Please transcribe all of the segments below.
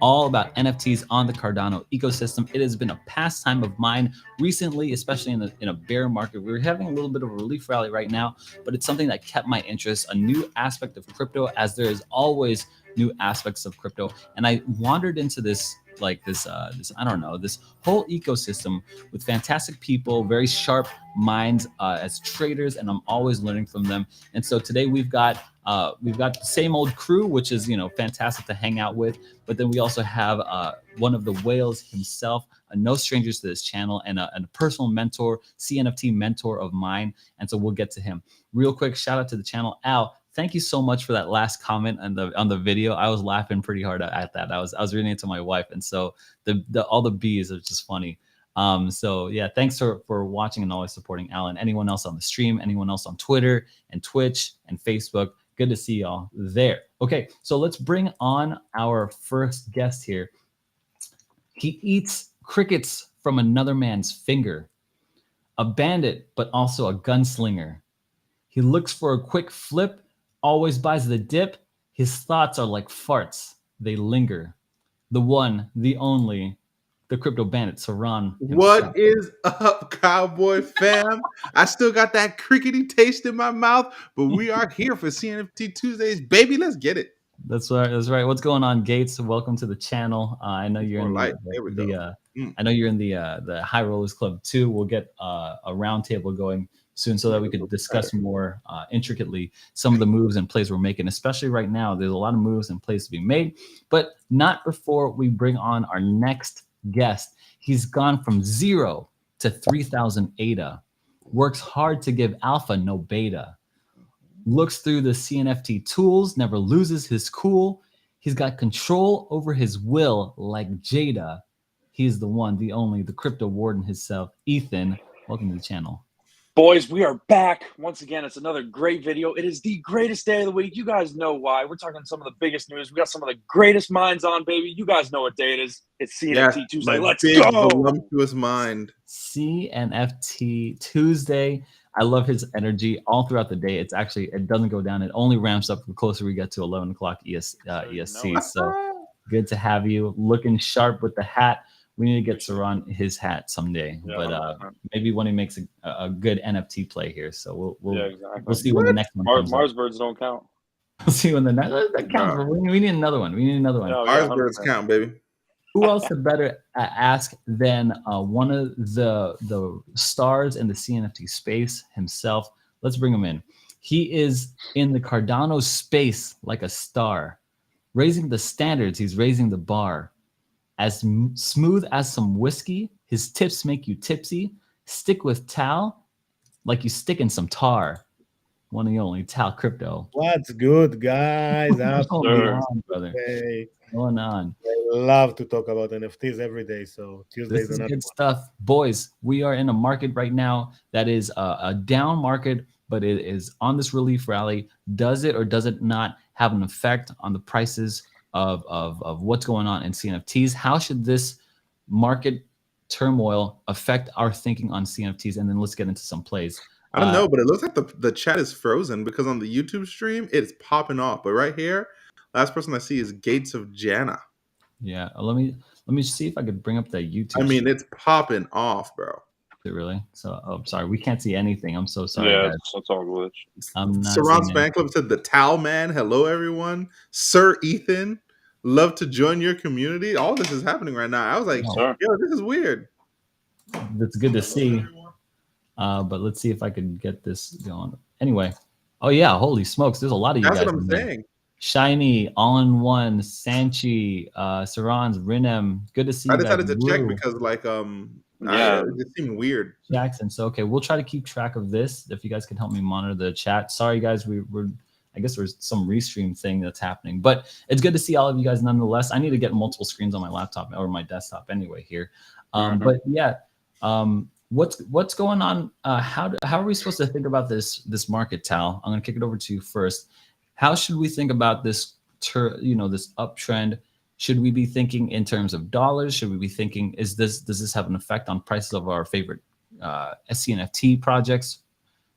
all about NFTs on the Cardano ecosystem. It has been a pastime of mine recently, especially in a bear market. We're having a little bit of a relief rally right now, but it's something that kept my interest, a new aspect of crypto, as there is always new aspects of crypto. And I wandered into this I don't know, this whole ecosystem with fantastic people, very sharp minds as traders, and I'm always learning from them. And so today we've got the same old crew, which is fantastic to hang out with. But then we also have one of the whales himself, no strangers to this channel, and a personal mentor, CNFT mentor of mine. And so we'll get to him real quick. Shout out to the channel, Al. Thank you so much for that last comment on the video. I was laughing pretty hard at that. I was reading it to my wife, and so all the bees are just funny. So yeah, thanks for watching and always supporting Alan. Anyone else on the stream, anyone else on Twitter and Twitch and Facebook, good to see y'all there. Okay, so let's bring on our first guest here. He eats crickets from another man's finger. A bandit, but also a gunslinger. He looks for a quick flip, always buys the dip. His thoughts are like farts. They linger. The one, the only, the crypto bandit, Seron. What is up, cowboy fam? I still got that crickety taste in my mouth, but we are here for CNFT Tuesdays, baby. Let's get it. That's right. That's right. What's going on, Gates? Welcome to the channel. I know you're in I know you're in the High Rollers Club too. We'll get a roundtable going soon so that we could discuss more intricately some of the moves and plays we're making, especially right now. There's a lot of moves and plays to be made, but not before we bring on our next guest. He's gone from 0 to 3,000 ADA, works hard to give alpha no beta, looks through the CNFT tools, never loses his cool. He's got control over his will like Jada. He's the one, the only, the crypto warden himself, Ethan. Welcome to the channel. Boys, we are back. Once again, it's another great video. It is the greatest day of the week. You guys know why. We're talking some of the biggest news. We got some of the greatest minds on, baby. You guys know what day it is. It's CNFT Tuesday. Let's big, go. Voluptuous mind. CNFT Tuesday. I love his energy all throughout the day. It doesn't go down. It only ramps up the closer we get to 11 o'clock EST. So good to have you. Looking sharp with the hat. We need to get Seron his hat someday, but maybe when he makes a good NFT play here. So we'll see when the next one comes. Mars birds don't count. We'll see when the next that counts. No. We need another one. Mars birds count, baby. Who else to better ask than one of the stars in the CNFT space himself? Let's bring him in. He is in the Cardano space like a star, raising the standards. He's raising the bar. As smooth as some whiskey, his tips make you tipsy. Stick with TAL like you stick in some tar. One and only TAL Crypto. What's good, guys? What's going on, brother? Hey. What's going on? I love to talk about NFTs every day, so Tuesdays this is good stuff. Boys, we are in a market right now that is a down market, but it is on this relief rally. Does it or does it not have an effect on the prices of what's going on in CNFTs? How should this market turmoil affect our thinking on CNFTs? And then let's get into some plays. I don't know, but it looks like the chat is frozen because on the YouTube stream, it's popping off. But right here, last person I see is Gates of Jana. Yeah, let me see if I could bring up the YouTube. I mean, it's popping off, bro. Is it really? So, I'm sorry, we can't see anything. I'm so sorry. Yeah, guys. that's all glitch. Seron's fan club said the TAL man. Hello, everyone. Sir Ethan, love to join your community. All this is happening right now. I was like, yo, this is weird. That's good to see. But let's see if I can get this going. Anyway, oh yeah, holy smokes, there's a lot of you guys. That's what I'm saying. Shiny, All-in-One, Sanchi, Seron's, Rinem. Good to see you. I decided to check because it seemed weird. Jackson. So okay, we'll try to keep track of this. If you guys can help me monitor the chat. Sorry guys, I guess there's some restream thing that's happening, but it's good to see all of you guys nonetheless. I need to get multiple screens on my laptop or my desktop anyway here. But yeah, what's going on? How are we supposed to think about this market, Tal? I'm gonna kick it over to you first. How should we think about this this uptrend? Should we be thinking in terms of dollars? Should we be thinking, does this have an effect on prices of our favorite CNFT projects?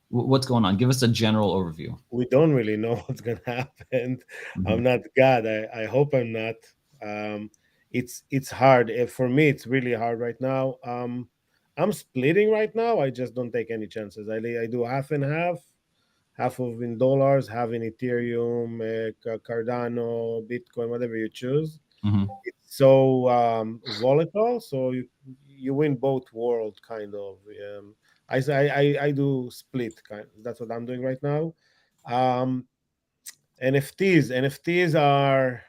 What's going on? Give us a general overview. We don't really know what's going to happen. I'm not God. I hope I'm not. it's hard. For me, it's really hard right now. I'm splitting right now. I just don't take any chances. I do half and half of in dollars, half in Ethereum, Cardano, Bitcoin, whatever you choose. It's so volatile, so you win both world kind of. I do split kind. That's what I'm doing right now. NFTs are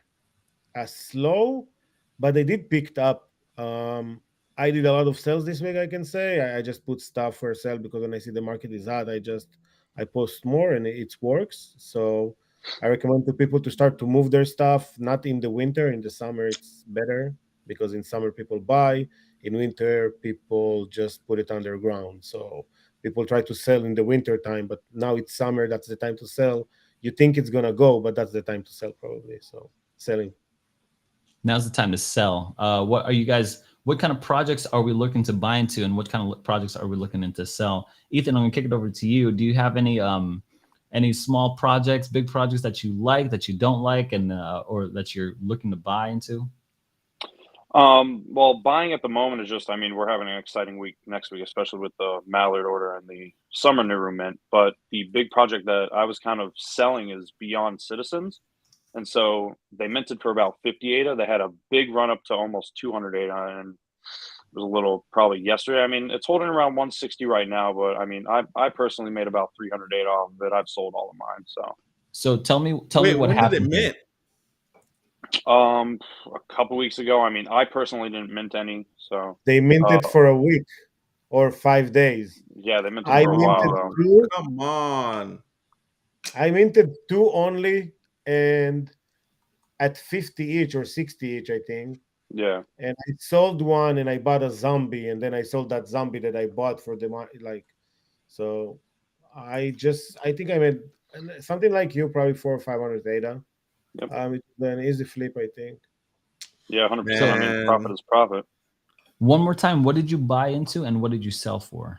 slow, but they did picked up. I did a lot of sales this week. I can say I just put stuff for sale because when I see the market is hot, I post more and it works. So I recommend to people to start to move their stuff. Not in the winter. In the summer, it's better because in summer people buy. In winter, people just put it underground. So people try to sell in the winter time, but now it's summer. That's the time to sell. You think it's gonna go, but that's the time to sell probably. So selling. Now's the time to sell. What are you guys? What kind of projects are we looking to buy into, and what kind of projects are we looking into sell? Ethan, I'm gonna kick it over to you. Do you have any small projects, big projects that you like, that you don't like, and or that you're looking to buy into? Well, buying at the moment is just, I mean, we're having an exciting week next week, especially with the Mallard order and the summer new room mint. But the big project that I was kind of selling is Beyond Citizens. And so they minted for about 50 ADA. They had a big run up to almost 200 ADA, and it was a little probably yesterday. I mean, it's holding around 160 right now, but I mean, I personally made about 300 ADA off of it. I've sold all of mine. So tell me what happened. Did it mint? A couple weeks ago. I mean, I personally didn't mint any, so they minted for a week or 5 days. Yeah, they minted for a while. Though. Come on, I minted 2 only, and at 50 each or 60 each, I think. Yeah. And I sold one, and I bought a zombie, and then I sold that zombie that I bought for the like. So I think I made something like you, probably 400 or 500 ADA. Yep. It's an easy flip, I think. Yeah, 100%. I mean, profit is profit. One more time, what did you buy into and what did you sell for?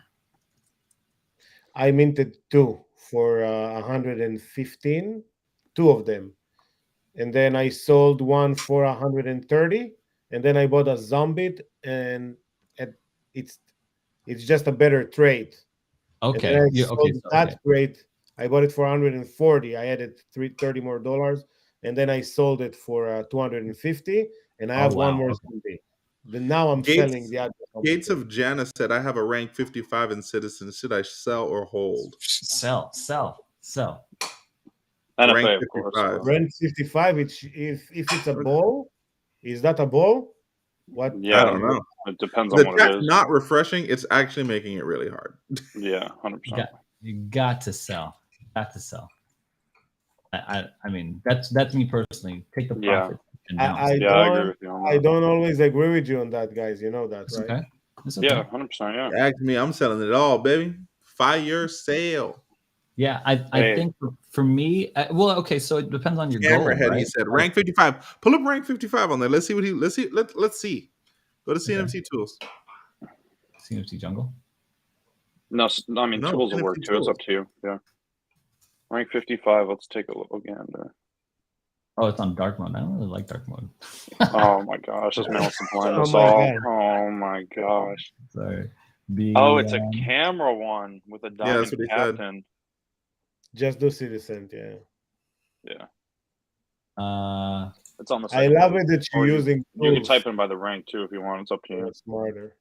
I minted 2 for 115, 2 of them. And then I sold one for 130, and then I bought a zombie, and it's just a better trade. Okay. That's great. I bought it for 140. I added $30 more, and then I sold it for 250, and I have one more zombie. Then now I'm selling the other. Gates of Jana said, "I have a rank 55 in Citizens. Should I sell or hold?" Sell. NFA, of course. Rank 55. If it's a ball, is that a ball? What? Yeah, I don't know. It depends on what it is. Not refreshing. It's actually making it really hard. Yeah, 100%. You got to sell. I mean, that's me personally. Take the profit. I agree with you on that. I don't always agree with you on that, guys. You know that, it's right? Okay. It's okay. Yeah, 100%. Yeah. Ask me, I'm selling it all, baby. Fire sale. Yeah, I think for me, well, okay, so it depends on your goal. Hammerhead, right? he said rank 55. Pull up rank 55 on there. Let's see what let's see. Go to CNFT tools. CNFT jungle. No, I mean tools will work too. It's up to you. Yeah. Rank 55. Let's take a look again. Oh, it's on dark mode. I don't really like dark mode. Oh my gosh, this man wants to blind us all. Oh my gosh. Sorry. It's a camera one with a diamond that's what he captain. said. Just do Citizen, yeah. Yeah. It's on the I love it that you're using you can type in by the rank too if you want. It's up to you. That's smarter.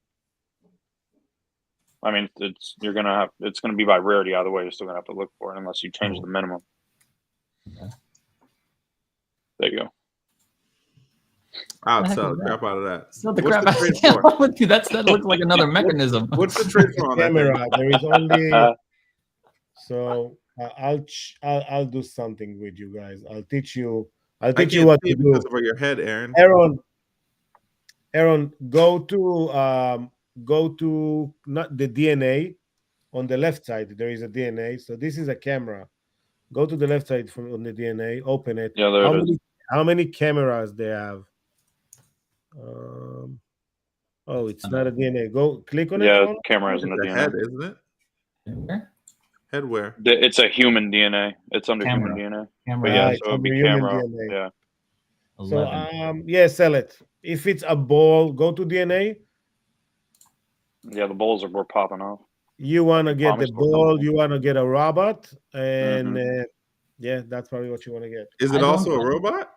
I mean, it's gonna be by rarity either way. You're still gonna have to look for it unless you change the minimum. Okay. There you go. I'll sell the crap out of that. Sell the crap out of that. That looks like another mechanism. What's the trade for on that camera? There is only so I'll do something with you guys. I'll teach you what to do. Over your head, Aaron. Aaron, go to not the DNA on the left side. There is a DNA. So this is a camera. Go to the left side on the DNA. Open it. Yeah, there it is. How many cameras they have? It's not a DNA. Go click on it. Yeah, camera isn't a DNA. Head, isn't it? Head where? It's a human DNA. It's under human DNA. But yeah, so it would be camera. DNA. Yeah. So sell it. If it's a ball, go to DNA. Yeah, the balls are more popping off. You want to get the ball. You want to get a robot, and yeah, that's probably what you want to get. Is it also a robot?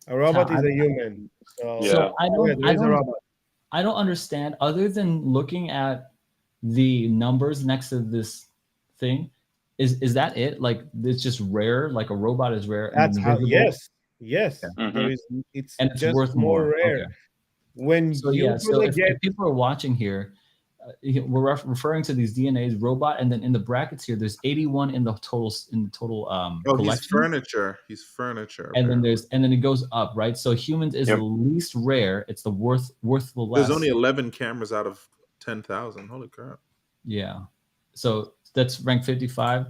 A robot is a human. So I don't understand. Other than looking at the numbers next to this thing, is that it? Like it's just rare. Like a robot is rare. That's and how. invisible? Yes. There is. It's and it's just worth more rare. Okay. When So you so if people are watching here, we're referring to these DNAs robot, and then in the brackets here, there's 81 in the total collection. He's furniture. He's furniture. And then it goes up, right? So humans is the least rare. It's the worth the less. There's only 11 cameras out of 10,000. Holy crap! Yeah, so that's rank 55.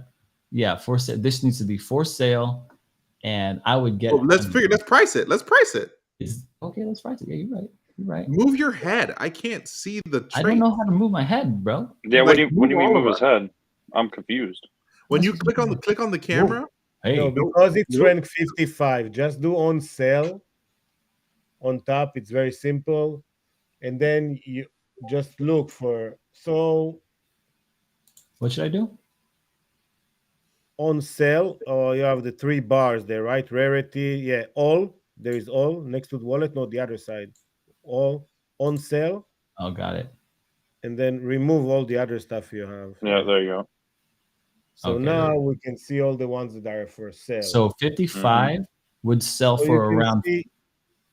Yeah, for sale. This needs to be for sale, and I would get. Let's price it. Let's price it. Okay, let's price it. Yeah, you're right. You're right. Move your head. I can't see the trait. I don't know how to move my head, bro. Yeah, when do you mean move his head? I'm confused. When you click on the camera. Hey, no, because it's rank 55. Just do on sale. On top, it's very simple, and then you just look for. So, what should I do? On sale, you have the 3 bars there, right? Rarity, yeah. All there is all next to the wallet, not the other side. All on sale. Oh, got it. And then remove all the other stuff you have. Yeah, there you go. So now we can see all the ones that are for sale. So 55 would sell for around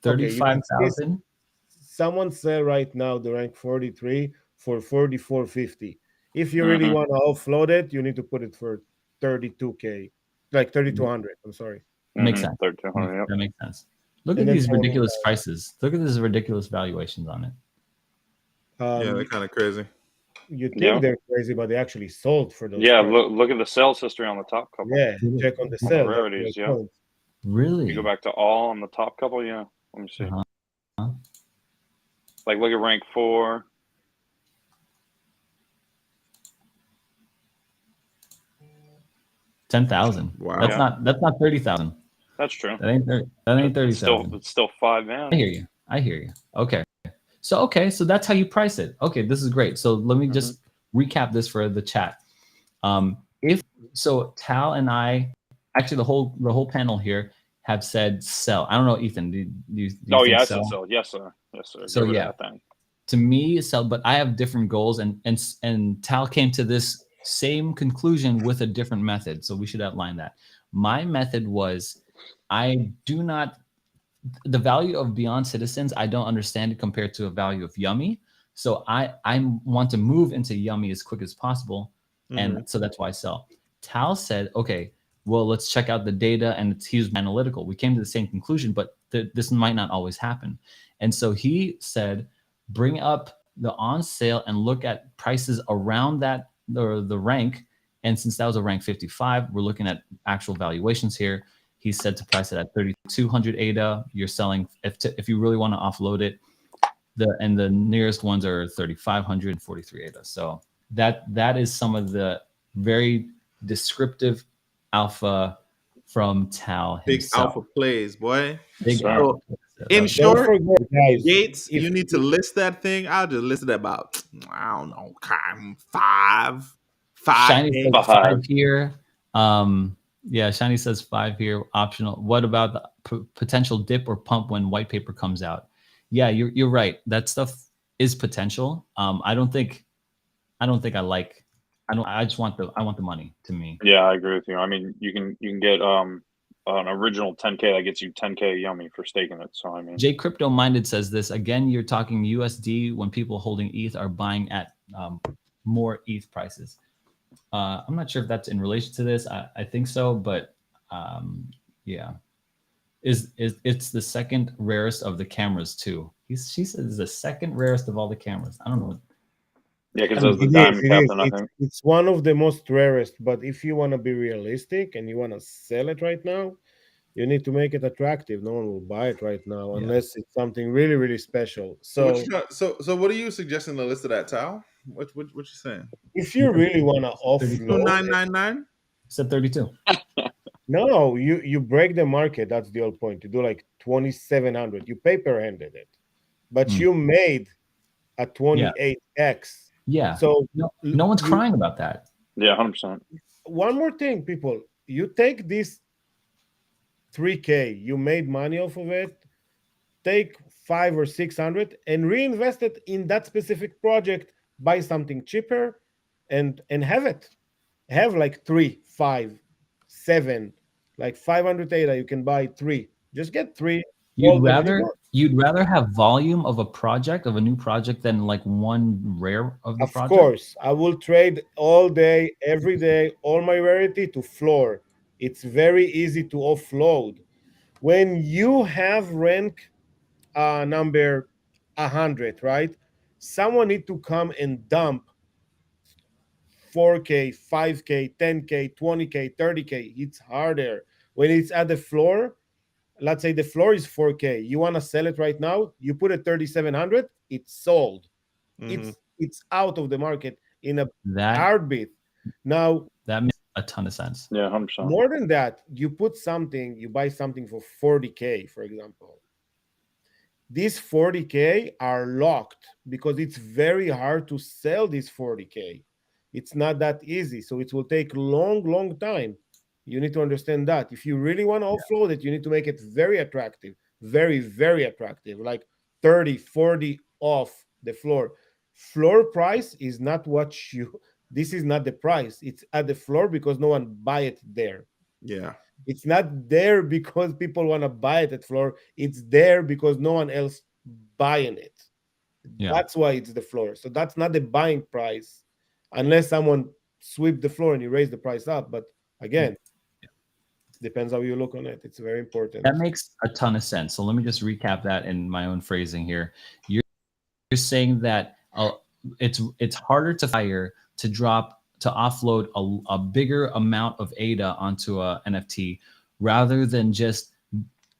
35,000. Someone sell right now the rank 43 for 44.50. If you really want to offload it, you need to put it for 32K, like 3,200. I'm sorry. Makes sense. 3,200. That makes sense. Look at these ridiculous prices. Look at these ridiculous valuations on it. Yeah, they're kind of crazy. You think they're crazy, but they actually sold for those. Yeah, look at the sales history on the top couple. Yeah, check on the sales. Rarities, yeah. Really? You go back to all on the top couple, yeah. Let me see. Like, look at rank 4. $10,000. Wow. That's not 30,000. That's true. That ain't 30,000. It's still 5 man. I hear you. Okay. So that's how you price it. Okay, this is great. So let me just recap this for the chat. If Tal and I, actually the whole panel here have said sell. I don't know, Ethan. Do you I said sell. Yes, sir. So to me, sell. But I have different goals, and Tal came to this same conclusion with a different method. So we should outline that. My method was, the value of Beyond Citizens, I don't understand it compared to a value of Yummy. So I want to move into Yummy as quick as possible. And so that's why I sell. Tal said, okay, well, let's check out the data, and he was analytical. We came to the same conclusion, but this might not always happen. And so he said, bring up the on sale and look at prices around that, the rank. And since that was a rank 55, we're looking at actual valuations here. He said to price it at 3,200 ADA. You're selling, if you really want to offload it, the nearest ones are 3,543 ADA. So that is some of the very descriptive alpha from Tal himself. Big alpha plays, boy. In short, Gates, you need to list that thing. I'll just list it about, I don't know, 5. Shiny says 5 here. Yeah, Shiny says 5 here, optional. What about the potential dip or pump when white paper comes out? Yeah, you're right. That stuff is potential. I just want the money, to me. Yeah, I agree with you. I mean, you can get an original 10K that gets you 10K Yummy for staking it. So I mean, J Crypto Minded says this again. You're talking USD when people holding ETH are buying at more ETH prices. I'm not sure if that's in relation to this. I think so, but yeah, it's the second rarest of the cameras too. She says it's the second rarest of all the cameras. I don't know. Yeah, because the diamond captain, I think it's one of the most rarest. But if you want to be realistic and you want to sell it right now, you need to make it attractive. No one will buy it right now unless it's something really, really special. So what are you suggesting to list it at, Tal? What you saying? If you really want to offload, 2999. Said 32. No, you break the market. That's the whole point. You do like 2,700. You paper-handed it, but you made a 28x. Yeah. So no one's crying about that. Yeah, 100%. One more thing, people. You take this 3K, you made money off of it, take 500 or 600 and reinvest it in that specific project, buy something cheaper and have it. Have like 3, 5, 7, like 500 ADA, you can buy 3. Just get 3. You'd rather have volume of a new project than like one rare of the project? Of course, I will trade all day, every day, all my rarity to floor. It's very easy to offload. When you have rank number 100, right? Someone need to come and dump 4K, 5K, 10K, 20K, 30K. It's harder. When it's at the floor, let's say the floor is 4K. You want to sell it right now, you put it 3,700, it's sold. It's out of the market in a heartbeat. Now that makes a ton of sense. Yeah, 100%. More than that, you buy something for 40K, for example. These 40K are locked because it's very hard to sell this 40K. It's not that easy. So it will take long time. You need to understand that. If you really want to offload it, you need to make it very attractive, very, very attractive, like 30, 40 off the floor. Floor price is not this is not the price. It's at the floor because no one buy it there. Yeah. It's not there because people want to buy it at floor. It's there because no one else buying it. Yeah. That's why it's the floor. So that's not the buying price unless someone sweep the floor and you raise the price up. But again, depends how you look on it. It's very important. That makes a ton of sense. So let me just recap that in my own phrasing here. You're saying that it's harder to fire to offload a bigger amount of ADA onto a NFT rather than just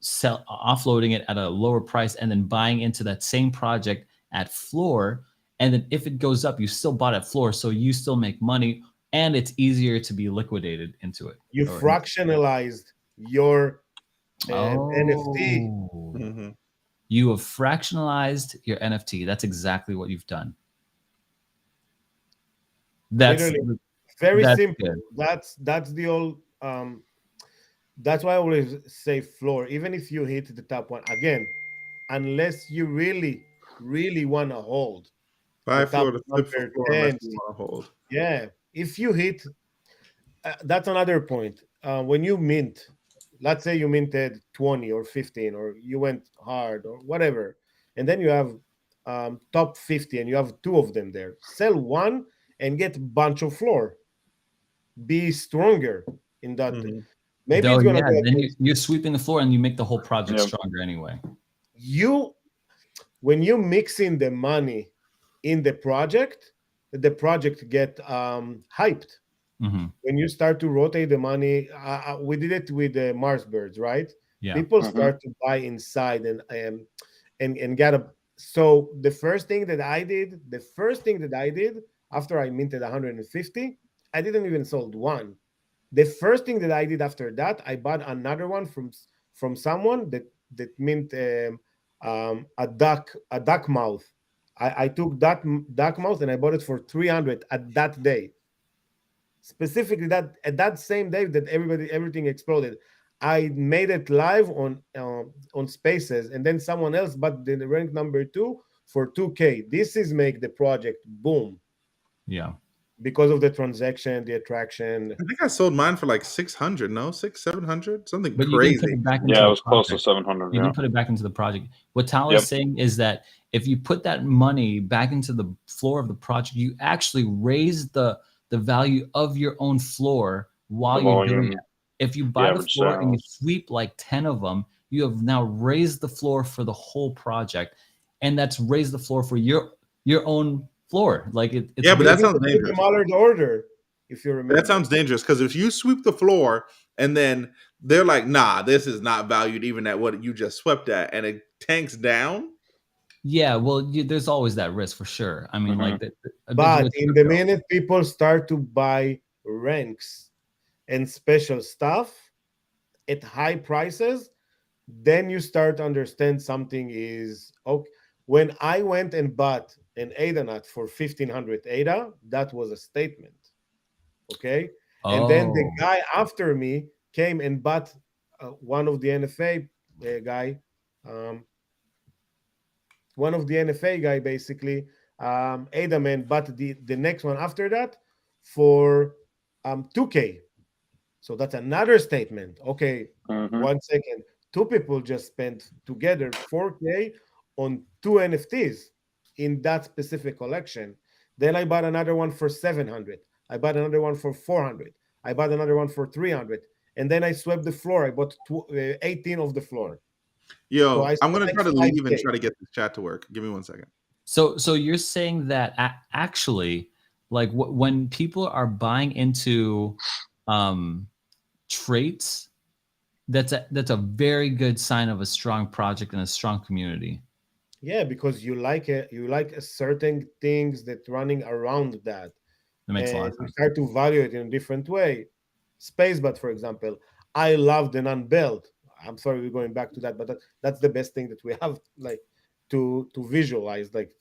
offloading it at a lower price and then buying into that same project at floor. And then if it goes up, you still bought at floor, so you still make money and it's easier to be liquidated into it. You fractionalized your NFT. Mm-hmm. You have fractionalized your NFT. That's exactly what you've done. That's literally very simple. Good. That's the old that's why I always say floor. Even if you hit the top one again, unless you really want to hold. Buy floor to flip for floor unless you want to hold. Yeah. If you hit that's another point. When you mint, let's say you minted 20 or 15 or you went hard or whatever, and then you have top 50 and you have 2 of them there. Sell one and get a bunch of floor. Be stronger in that. Mm-hmm. Maybe it's gonna be then you're sweeping the floor and you make the whole project stronger anyway. When you mix in the money in the project get hyped. Mm-hmm. When you start to rotate the money, we did it with the Mars birds, right? Yeah. People start to buy inside and get a. So the first thing that I did after I minted 150, I didn't even sold one. The first thing that I did after that, I bought another one from someone that mint a duck mouth. I took that duck mouth and I bought it for 300 at that day. Specifically that at that same day that everything exploded. I made it live on Spaces, and then someone else bought the rank number 2 for 2K. This is make the project boom. Yeah. Because of the transaction, the attraction. I think I sold mine for like 600, no? 700, something but crazy. You didn't put it back into it was close to 700. You didn't put it back into the project. What Tal is saying is that if you put that money back into the floor of the project, you actually raise the value of your own floor while you're doing it. If you buy the floor and you sweep like 10 of them, you have now raised the floor for the whole project, and that's raised the floor for your own floor. Like it's but that sounds dangerous. Order, if you remember. That sounds dangerous because if you sweep the floor and then they're like, "Nah, this is not valued even at what you just swept at," and it tanks down. Yeah, well, there's always that risk for sure. I mean, like that. But in the minute people start to buy ranks and special stuff, at high prices, then you start to understand something is okay. When I went and bought an ADA nut for 1500 ADA, that was a statement. Okay. And then the guy after me came and bought one of the NFA guy, one of the NFA guy basically, ADA man, but the next one after that for 2K. So that's another statement. Okay, 1 second. Two people just spent together 4K on 2 NFTs in that specific collection. Then I bought another one for 700. I bought another one for 400. I bought another one for 300. And then I swept the floor. I bought 18 of the floor. Yo, so I'm going to try to leave and try to get this chat to work. Give me 1 second. So you're saying that actually, like when people are buying into traits, that's a very good sign of a strong project and a strong community. Yeah, because you like it, you like certain things that running around that. That makes a lot of sense. You start to value it in a different way. Spacebot, for example, I love the non-belt. I'm sorry we're going back to that, but that's the best thing that we have, like to visualize. Like,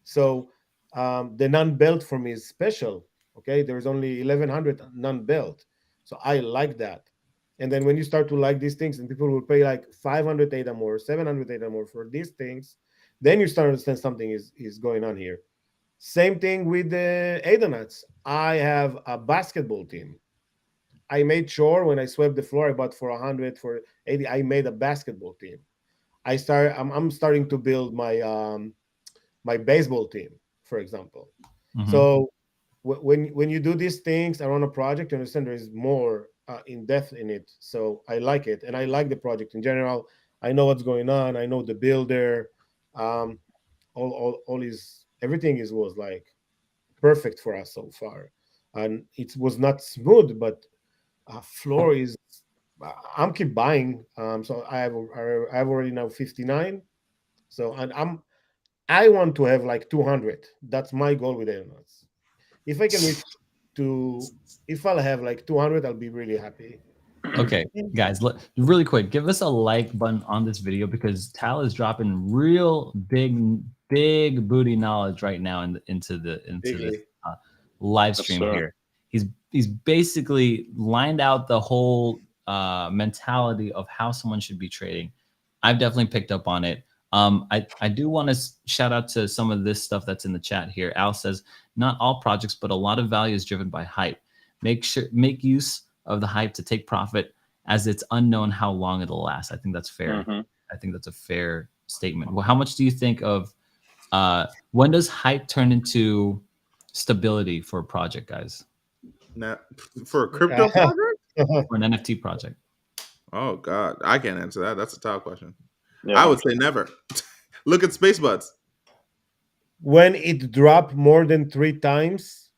so the non-belt for me is special. Okay, there's only 1100 non-belt, so I like that. And then when you start to like these things, and people will pay like 500 ADA more, 700 ADA more for these things, then you start to understand something is going on here. Same thing with the ADA nuts. I have a basketball team. I made sure when I swept the floor, I bought for 100, for 80. I made a basketball team. I'm starting to build my my baseball team, for example. Mm-hmm. So when you do these things around a project, you understand there is more in depth in it. So I like it, and I like the project in general. I know what's going on. I know the builder. All is everything was like perfect for us so far, and it was not smooth, but floor is. I'm keep buying. So I have already now 59. So and I want to have like 200. That's my goal with Aeronauts. If I can reach if I'll have like 200, I'll be really happy. Okay, guys, really quick, give us a like button on this video because Tal is dropping real big booty knowledge right now into this live stream here. He's basically lined out the whole mentality of how someone should be trading. I've definitely picked up on it. I do want to shout out to some of this stuff that's in the chat here. Al says, not all projects, but a lot of value is driven by hype. Make use of the hype to take profit as it's unknown how long it'll last. I think that's fair. Mm-hmm. I think that's a fair statement. Well, how much do you think of when does hype turn into stability for a project, guys? Now, for a crypto project? For an NFT project? Oh God, I can't answer that. That's a tough question. Yeah. I would say never. Look at Spacebuds. When it dropped more than 3 times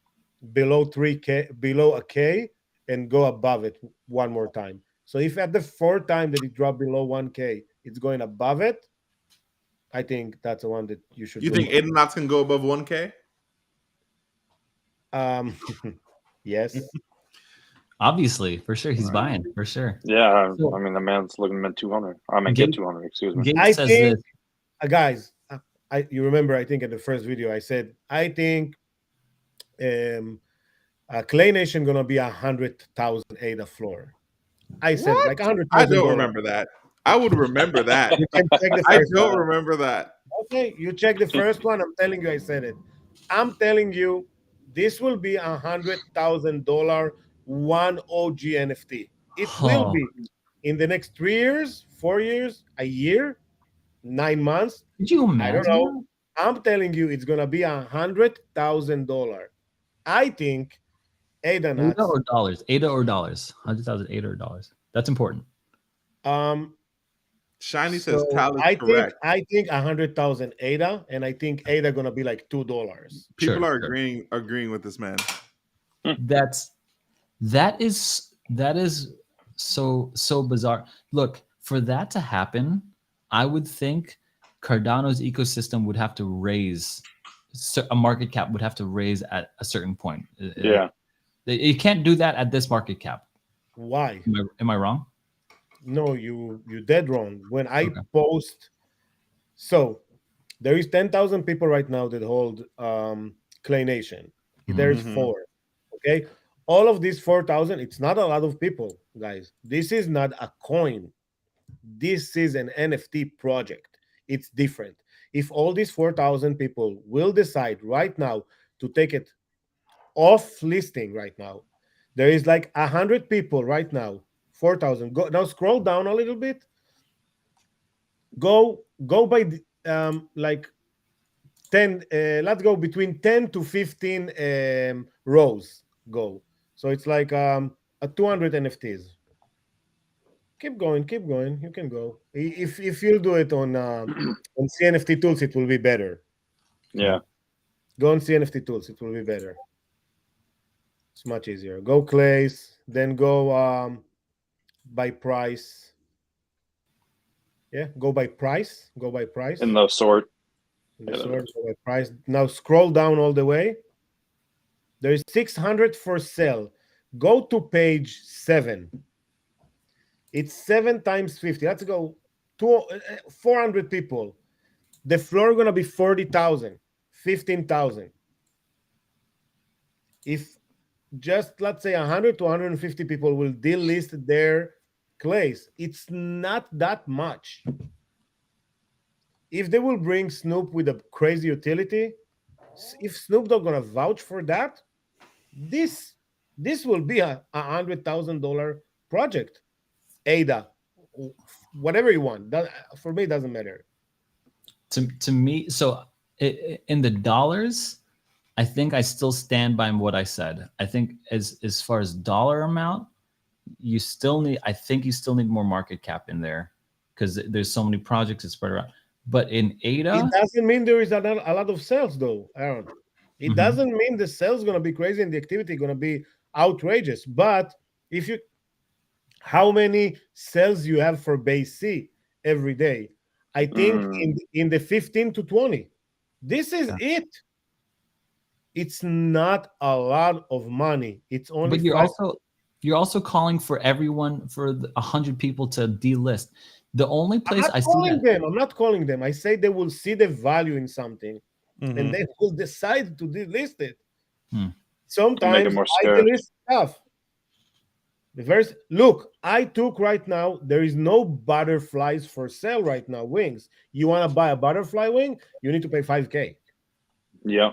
below 3K, below a K, and go above it one more time. So if at the 4th time that it dropped below 1K, it's going above it, I think that's the one that you should. You think Aeronauts can go above 1K? Yes. Obviously, for sure, he's buying for sure. Yeah, so, I mean the man's looking at 200. I mean, get 200. Excuse me. I think, guys, you remember? I think in the first video I said I think Clay Nation gonna be 100,000 ADA floor. I said what? Like 100,000. I don't remember that. I would remember that. You can check the I first don't one. remember that. Okay, you check the first one. I'm telling you, I said it. I'm telling you, this will be $100,000 one OG NFT. It will be in the next 3 years, 4 years, a year, 9 months. Did you imagine? I don't know. I'm telling you, it's gonna be $100,000. I think ADA nuts. ADA or dollars. 100,000 ADA or dollars. That's important. Shiny says Tal is correct. I think 100,000 ADA, and I think ADA gonna be like $2. People are agreeing with this man. That is so bizarre. Look, for that to happen, I would think Cardano's ecosystem would have to raise, a market cap would have to raise at a certain point. Yeah. You can't do that at this market cap. Why? Am I wrong? No, you dead wrong. When I post, so there is 10,000 people right now that hold Clay Nation. There's 4. Okay, all of these 4,000. It's not a lot of people, guys. This is not a coin. This is an NFT project. It's different. If all these 4,000 people will decide right now to take it off listing right now, there is like 100 people right now. 4,000. Go now. Scroll down a little bit. Go by like 10. Let's go between 10 to 15 rows. Go. So it's like a 200 NFTs. Keep going. You can go. If you do it on CNFT tools, it will be better. Yeah. Go on CNFT tools. It will be better. It's much easier. Go clays, then go by price. Yeah, go by price. Go by price. In the sort. In the sort, go by price. Now scroll down all the way. There is 600 for sale. Go to page 7. It's 7 times 50. Let's go. 400 people. The floor gonna be 40,000, 15,000. If just let's say 100 to 150 people will delist their clays, it's not that much. If they will bring Snoop with a crazy utility, if Snoop Dogg gonna vouch for that, this will be a $100,000 project. ADA, whatever you want. That, for me, it doesn't matter. To me, so in the dollars, I think I still stand by what I said. I think as far as dollar amount, you still need. I think you still need more market cap in there because there's so many projects that spread around. But in ADA, it doesn't mean there is a lot of sales, though, Aaron. It doesn't mean the sales going to be crazy and the activity going to be outrageous. But if you, how many sales you have for base C every day? I think in the 15 to 20. This is it. It's not a lot of money. It's only. But you're also calling for everyone, for 100 people to delist. The only place I see that, I'm not calling them. I say they will see the value in something, and they will decide to delist it. Sometimes I delist stuff. Look, I took right now. There is no butterflies for sale right now. Wings. You want to buy a butterfly wing? You need to pay $5,000. Yeah.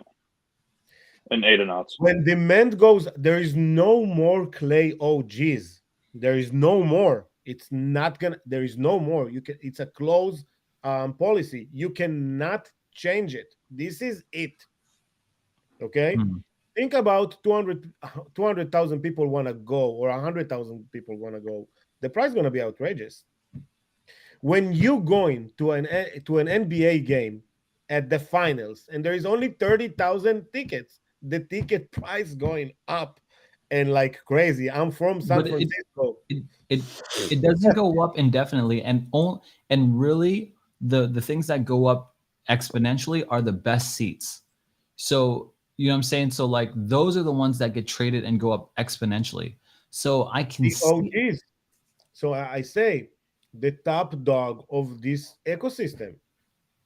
And ADA knots. When demand goes, there is no more clay OGs. There is no more. It's not gonna. There is no more. You can. It's a closed policy. You cannot change it. This is it. Okay. Think about 200,000 people want to go, or 100,000 people want to go. The price is going to be outrageous. When you going to an NBA game at the finals and there is only 30,000 tickets, the ticket price going up and like crazy. I'm from San Francisco. It doesn't go up indefinitely, and really the things that go up exponentially are the best seats. So you know what I'm saying? So like those are the ones that get traded and go up exponentially. So I can see. OGs. So I say the top dog of this ecosystem.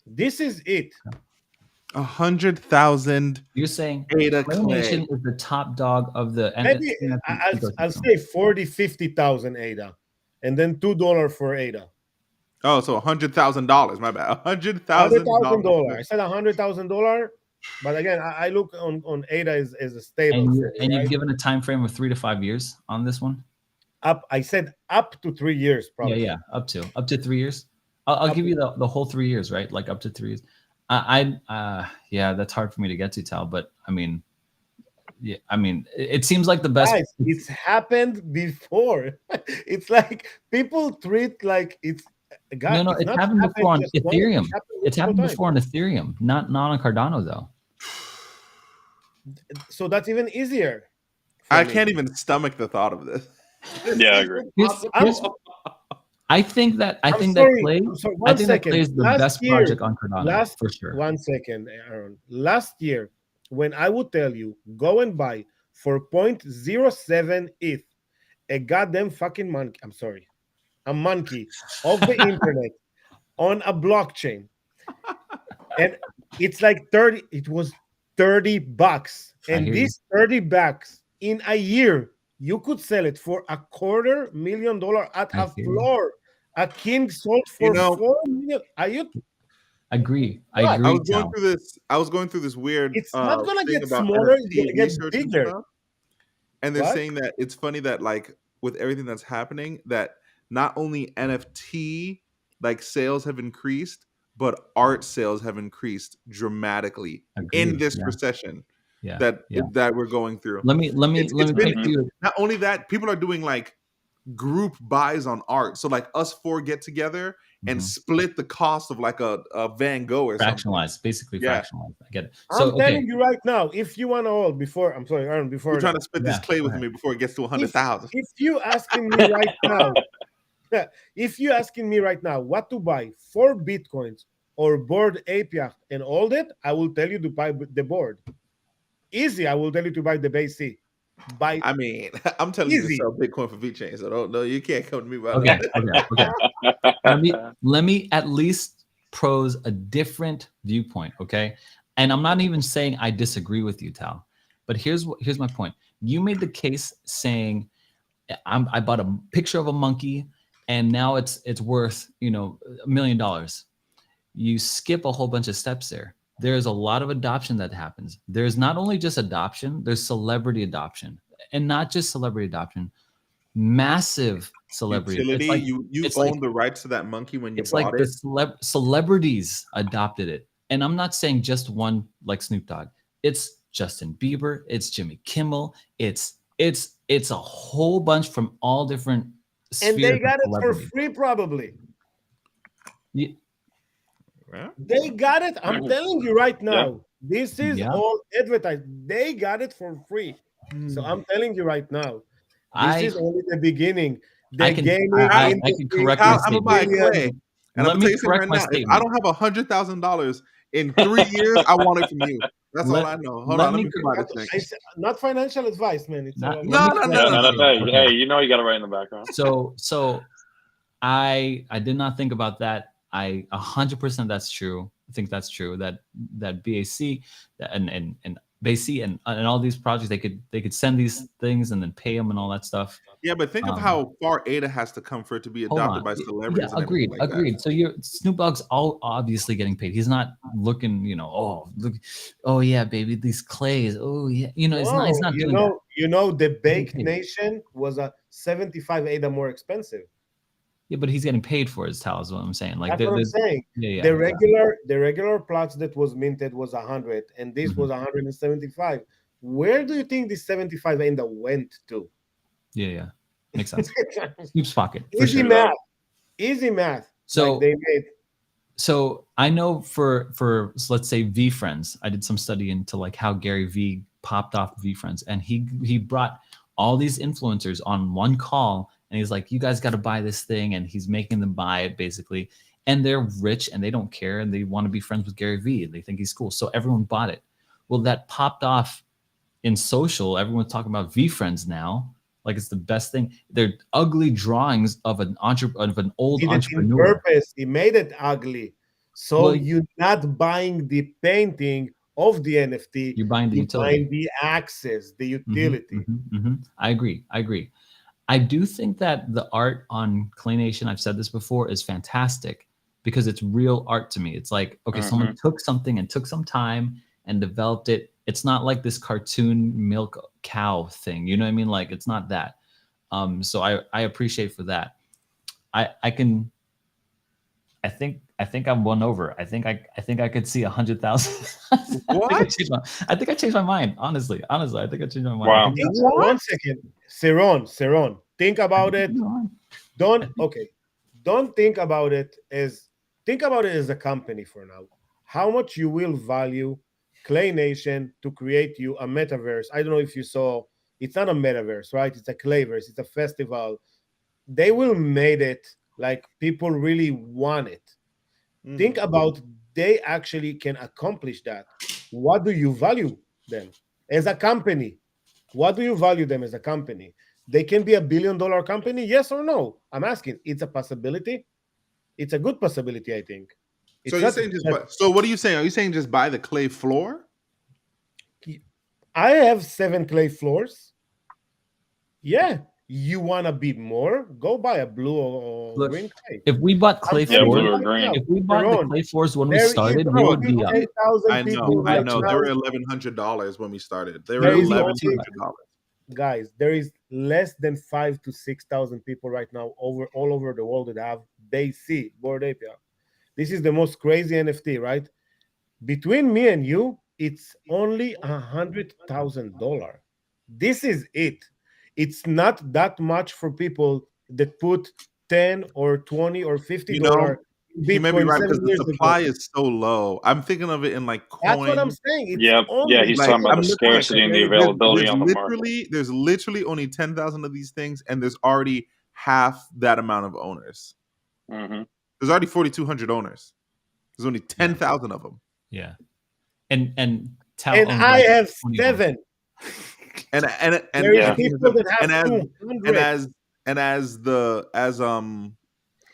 This is it. 100,000. You're saying ADA Nation is the top dog of the. Maybe I'll say 50,000 ADA, and then $2 for ADA. Oh, so $100,000. My bad. $100,000. I said $100,000. But again, I look on ADA as a stable. And you've given a time frame of 3 to 5 years on this one. I said up to 3 years, probably. Yeah, up to 3 years. I'll give you the whole 3 years, right? Like up to 3 years. Yeah, that's hard for me to get to, Tal. But I mean, it seems like the best. Guys, it's happened before. It's like people treat like it's. God, no, it's happened before on Ethereum. It's happened before on Ethereum, not on Cardano though. So that's even easier. I can't even stomach the thought of this. Yeah, I agree. I think that Clay is the best project on Cardano for sure. 1 second, Aaron. Last year, when I would tell you go and buy for 0.07 ETH a goddamn fucking monkey. I'm sorry. a monkey of the internet on a blockchain, and it's like 30, it was $30. And this $30 in a year, you could sell it for $250,000 at a floor. A king sold for 4 million. Are you? Agree. I What? agree. I was going through this weird. It's not gonna thing get about smaller. It's NFT gonna get research bigger. stuff, and they're What? saying that it's funny that like with everything that's happening, that not only NFT like sales have increased, but art sales have increased dramatically in this recession that we're going through. Let me take you. Not only that, people are doing like group buys on art. So like us four get together and split the cost of like a Van Gogh or fractionalized, something. basically fractionalized. I get it. So, I'm telling you right now, if you want to hold before, I'm sorry, Aaron, before you're trying to split this clay with me before it gets to 100,000. If you asking me right now, if you asking me right now what to buy, 4 Bitcoins or Bored Ape Yacht and all that, I will tell you to buy the board. Easy, I will tell you to buy the base C. I mean, I'm telling you to sell Bitcoin for VeChain, so don't know. You can't come to me about that. Let me at least pose a different viewpoint, okay? And I'm not even saying I disagree with you, Tal, but here's my point. You made the case saying I bought a picture of a monkey and now it's worth $1 million. You skip a whole bunch of steps there. There's a lot of adoption that happens. There's not only just adoption, there's celebrity adoption, and not just celebrity adoption, massive celebrity. Utility, like, you own the rights to that monkey when you bought it. It's like the celebrities adopted it. And I'm not saying just one like Snoop Dogg. It's Justin Bieber, it's Jimmy Kimmel, it's a whole bunch from all different spheres. And they got it for free, probably. Yeah. They got it. I'm telling you right now. This is all advertised. They got it for free. So I'm telling you right now. This is only the beginning. I can correct my statement. Buy clay. And I'm telling you right now, if I don't have $100,000 in 3 years, I want it from you. That's all I know. Hold on, let me come out this thing. Not financial advice, man. It's no. Hey, you know you got to write in the background. So I did not think about that. I 100% that's true. I think that's true. That BAC and BAC and all these projects, they could send these things and then pay them and all that stuff. Yeah, but think of how far ADA has to come for it to be adopted by celebrities. Yeah, agreed. That. So Snoop Dogg's all obviously getting paid. He's not looking, oh yeah, baby, these clays. Oh yeah, he's not doing that. The Baked Nation was a 75 ADA more expensive. Yeah, but he's getting paid for his towels. Is what I'm saying. Like that's what I'm saying. Yeah, the regular plots that was minted was 100, and this was 175. Where do you think this 75 ADA went to? Yeah, makes sense. Snoop's pocket. Easy math. So like they made. So I know for let's say VeeFriends, I did some study into like how Gary Vee popped off VeeFriends, and he brought all these influencers on one call, and he's like, you guys got to buy this thing, and he's making them buy it basically, and they're rich and they don't care and they want to be friends with Gary Vee and they think he's cool, so everyone bought it. Well, that popped off in social. Everyone's talking about VeeFriends now. Like it's the best thing. They're ugly drawings of an old entrepreneur. Purpose. He made it ugly, so you're not buying the painting of the NFT. You're buying the utility. Buying the access, the utility. I agree. I do think that the art on Clay Nation, I've said this before, is fantastic because it's real art to me. It's like, okay, someone took something and took some time and developed it. It's not like this cartoon milk cow thing. You know what I mean? Like it's not that. So I appreciate for that. I think I'm won over. I think I could see 100,000. What? I think I changed my mind. Honestly, I think I changed my mind. Wow. 1 second, Seron. Think about it. Don't think about it as a company for now. How much you will value Clay Nation to create you a metaverse? I don't know if you saw. It's not a metaverse, right? It's a Clayverse. It's a festival. They will made it like people really want it. Think about they actually can accomplish that. What do you value them as a company? What do you value them as a company? they can be $1 billion company? Yes or no? I'm asking. It's a possibility. It's a good possibility, I think. It's So you're saying so what are you saying? Are you saying just buy the clay floor? I have 7 clay floors. Yeah. You want to bid more? Go buy a blue or green clay. If we bought clay floors, blue or green. if we bought the clay floors when we started, we would be up. I know. They were $1,100 when we started. They were $1,100. Guys, there is less than 5,000 to 6,000 people right now all over the world that have BAYC, Bored Ape. This is the most crazy NFT, right? Between me and you, it's only $100,000. This is it. It's not that much for people that put 10 or 20 or $50. You may be right because the supply is so low. I'm thinking of it in like coin. That's what I'm saying. He's talking about the scarcity and the availability on the market. There's literally only 10,000 of these things, and there's already half that amount of owners. Mm-hmm. There's already 4,200 owners. There's only 10,000 of them. Yeah, and I have 7.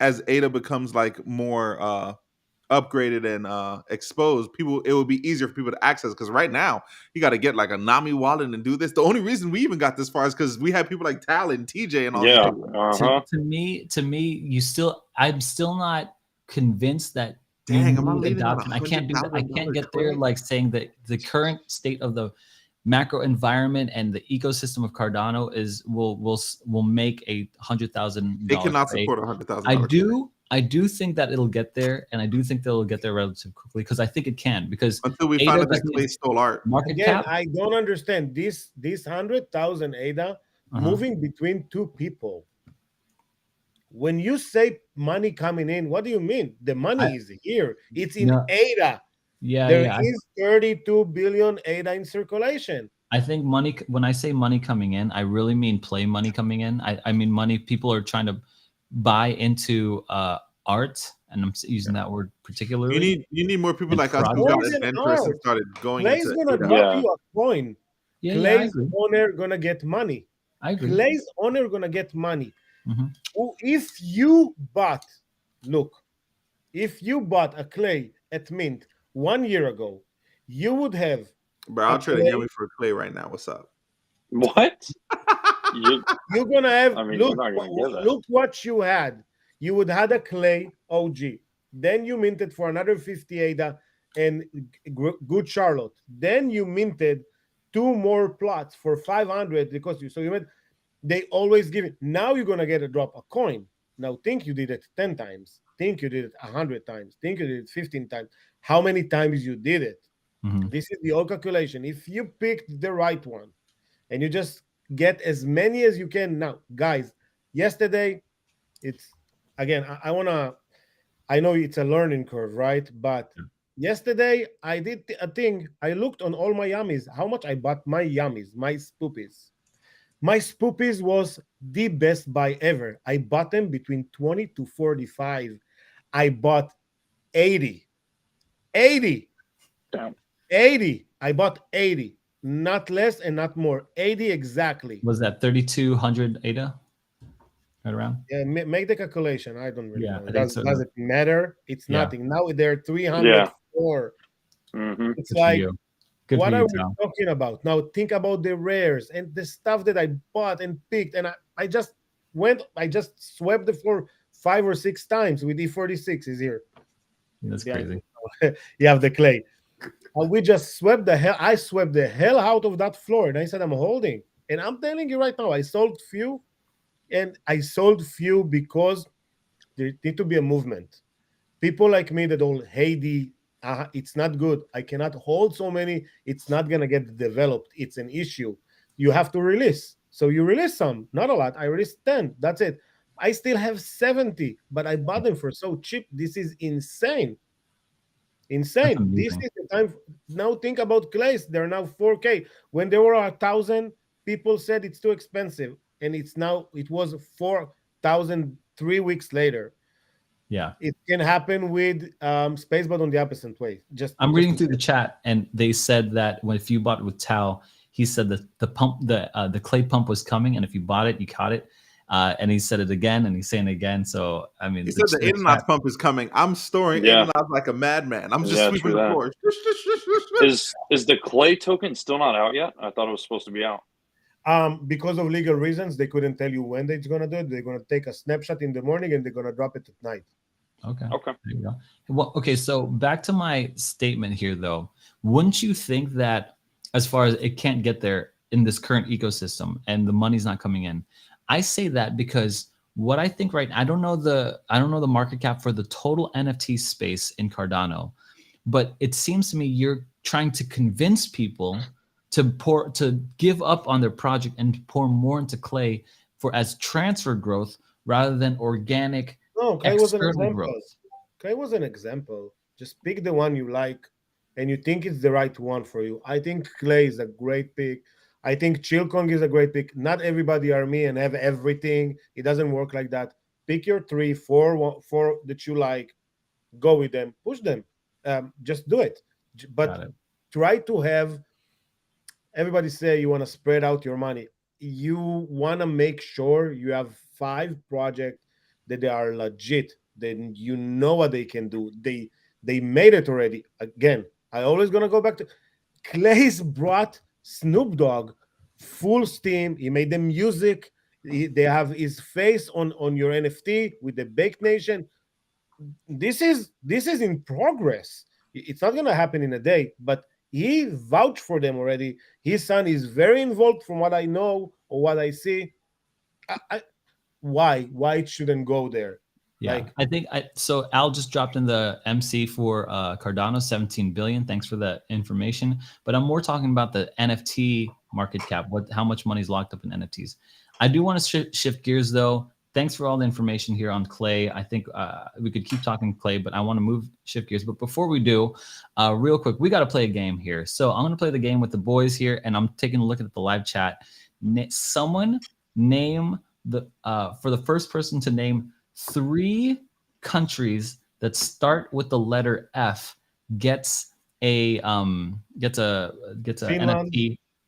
As ADA becomes like more upgraded and exposed, it will be easier for people to access, because right now you got to get like a Nami wallet and do this. The only reason we even got this far is because we had people like TAL and TJ and all that. To me, I'm still not convinced that. Dang, I'm not leaving adoption. I can't do that. I can't get there like saying that the current state of the macro environment and the ecosystem of Cardano will make $100,000. It cannot support $100,000. I do think that it'll get there, and I do think they'll get there relatively quickly, because I think it can. Because until we find out that Clay stole art. Market cap. I don't understand this 100,000 ADA moving between 2 people. When you say money coming in, what do you mean? The money is here. It's in ADA. There is 32 billion ADA in circulation. I think money. When I say money coming in, I really mean play money coming in. I mean money. People are trying to buy into art, and I'm using that word particularly. You need more people like us who got adventurous and started going. Clay's gonna drop you a coin. Clay's owner gonna get money. I agree. Clay's owner gonna get money. If you bought a Clay at Mint 1 year ago, you would have. Bro, I'll trade a Yummy for a Clay right now. What's up? What? You're gonna have. Look what you had. You would had a Clay OG. Then you minted for another 50 ADA and good Charlotte. Then you minted 2 more plots for 500 because you meant. They always give it. Now you're going to get a coin. Now think you did it 10 times. Think you did it 100 times. Think you did it 15 times. How many times you did it? This is the old calculation. If you picked the right one and you just get as many as you can. Now, guys, yesterday, I know it's a learning curve, right? But yesterday I did a thing. I looked on all my yummies, how much I bought my yummies, my spoopies. My spoopies was the best buy ever. I bought them between 20 to 45. I bought 80. 80. Damn. 80. I bought 80. Not less and not more. 80 exactly. Was that 3,200 ADA? Right around? Yeah, make the calculation. I don't really know. Does it matter? It's nothing. Now they're 304. It's like... What are we talking about? Now think about the rares and the stuff that I bought and picked, and I just swept the floor 5 or 6 times with E46 is here. That's crazy. You have the Clay. We just swept the hell. I swept the hell out of that floor, and I said I'm holding. And I'm telling you right now, I sold few, because there need to be a movement. People like me that all hate it's not good. I cannot hold so many. It's not going to get developed. It's an issue. You have to release. So you release some, not a lot. I released 10. That's it. I still have 70, but I bought them for so cheap. This is insane. Insane. This is the time. Now think about Clays. They're now 4K. When there were 1,000, people said it's too expensive. And it was 4,000 3 weeks later. Yeah, it can happen with space, but on the opposite way. I'm reading through the chat, and they said that if you bought with TAL, he said that the clay pump was coming, and if you bought it, you caught it. And he said it again, and he's saying it again. So I mean, he said the Aeronauts pump is coming. I'm storing Aeronauts like a madman. I'm just sweeping the floor. Is the clay token still not out yet? I thought it was supposed to be out. Because of legal reasons, they couldn't tell you when they're gonna do it. They're gonna take a snapshot in the morning and they're gonna drop it at night. Okay. Okay. There you go. Well, okay. So back to my statement here, though. Wouldn't you think that as far as it can't get there in this current ecosystem and the money's not coming in? I say that because what I think right now, I don't know the market cap for the total NFT space in Cardano, but it seems to me you're trying to convince people to give up on their project and pour more into clay as transfer growth rather than organic. No, clay was an example. Growth. Clay was an example. Just pick the one you like and you think it's the right one for you. I think clay is a great pick. I think Chilkong is a great pick. Not everybody are me and have everything. It doesn't work like that. Pick your 3, 4 that you like. Go with them. Push them. Just do it. But try to have. Everybody say you want to spread out your money. You want to make sure you have 5 projects that they are legit. Then you know what they can do. They made it already. Again, I always gonna go back to Clay's brought Snoop Dogg full steam. He made the music. They have his face on your NFT with the Baked Nation. This is in progress. It's not gonna happen in a day, but he vouched for them already. His son is very involved from what I know or what I see. Why it shouldn't go there? Yeah, I think so. Al just dropped in the MC for Cardano, 17 billion. Thanks for that information. But I'm more talking about the NFT market cap. How much money is locked up in NFTs? I do want to shift gears though. Thanks for all the information here on clay. I think we could keep talking clay, but I want to shift gears. But before we do, real quick, we got to play a game here. So I'm going to play the game with the boys here, and I'm taking a look at the live chat. Someone name for the first person to name 3 countries that start with the letter F gets a NFT.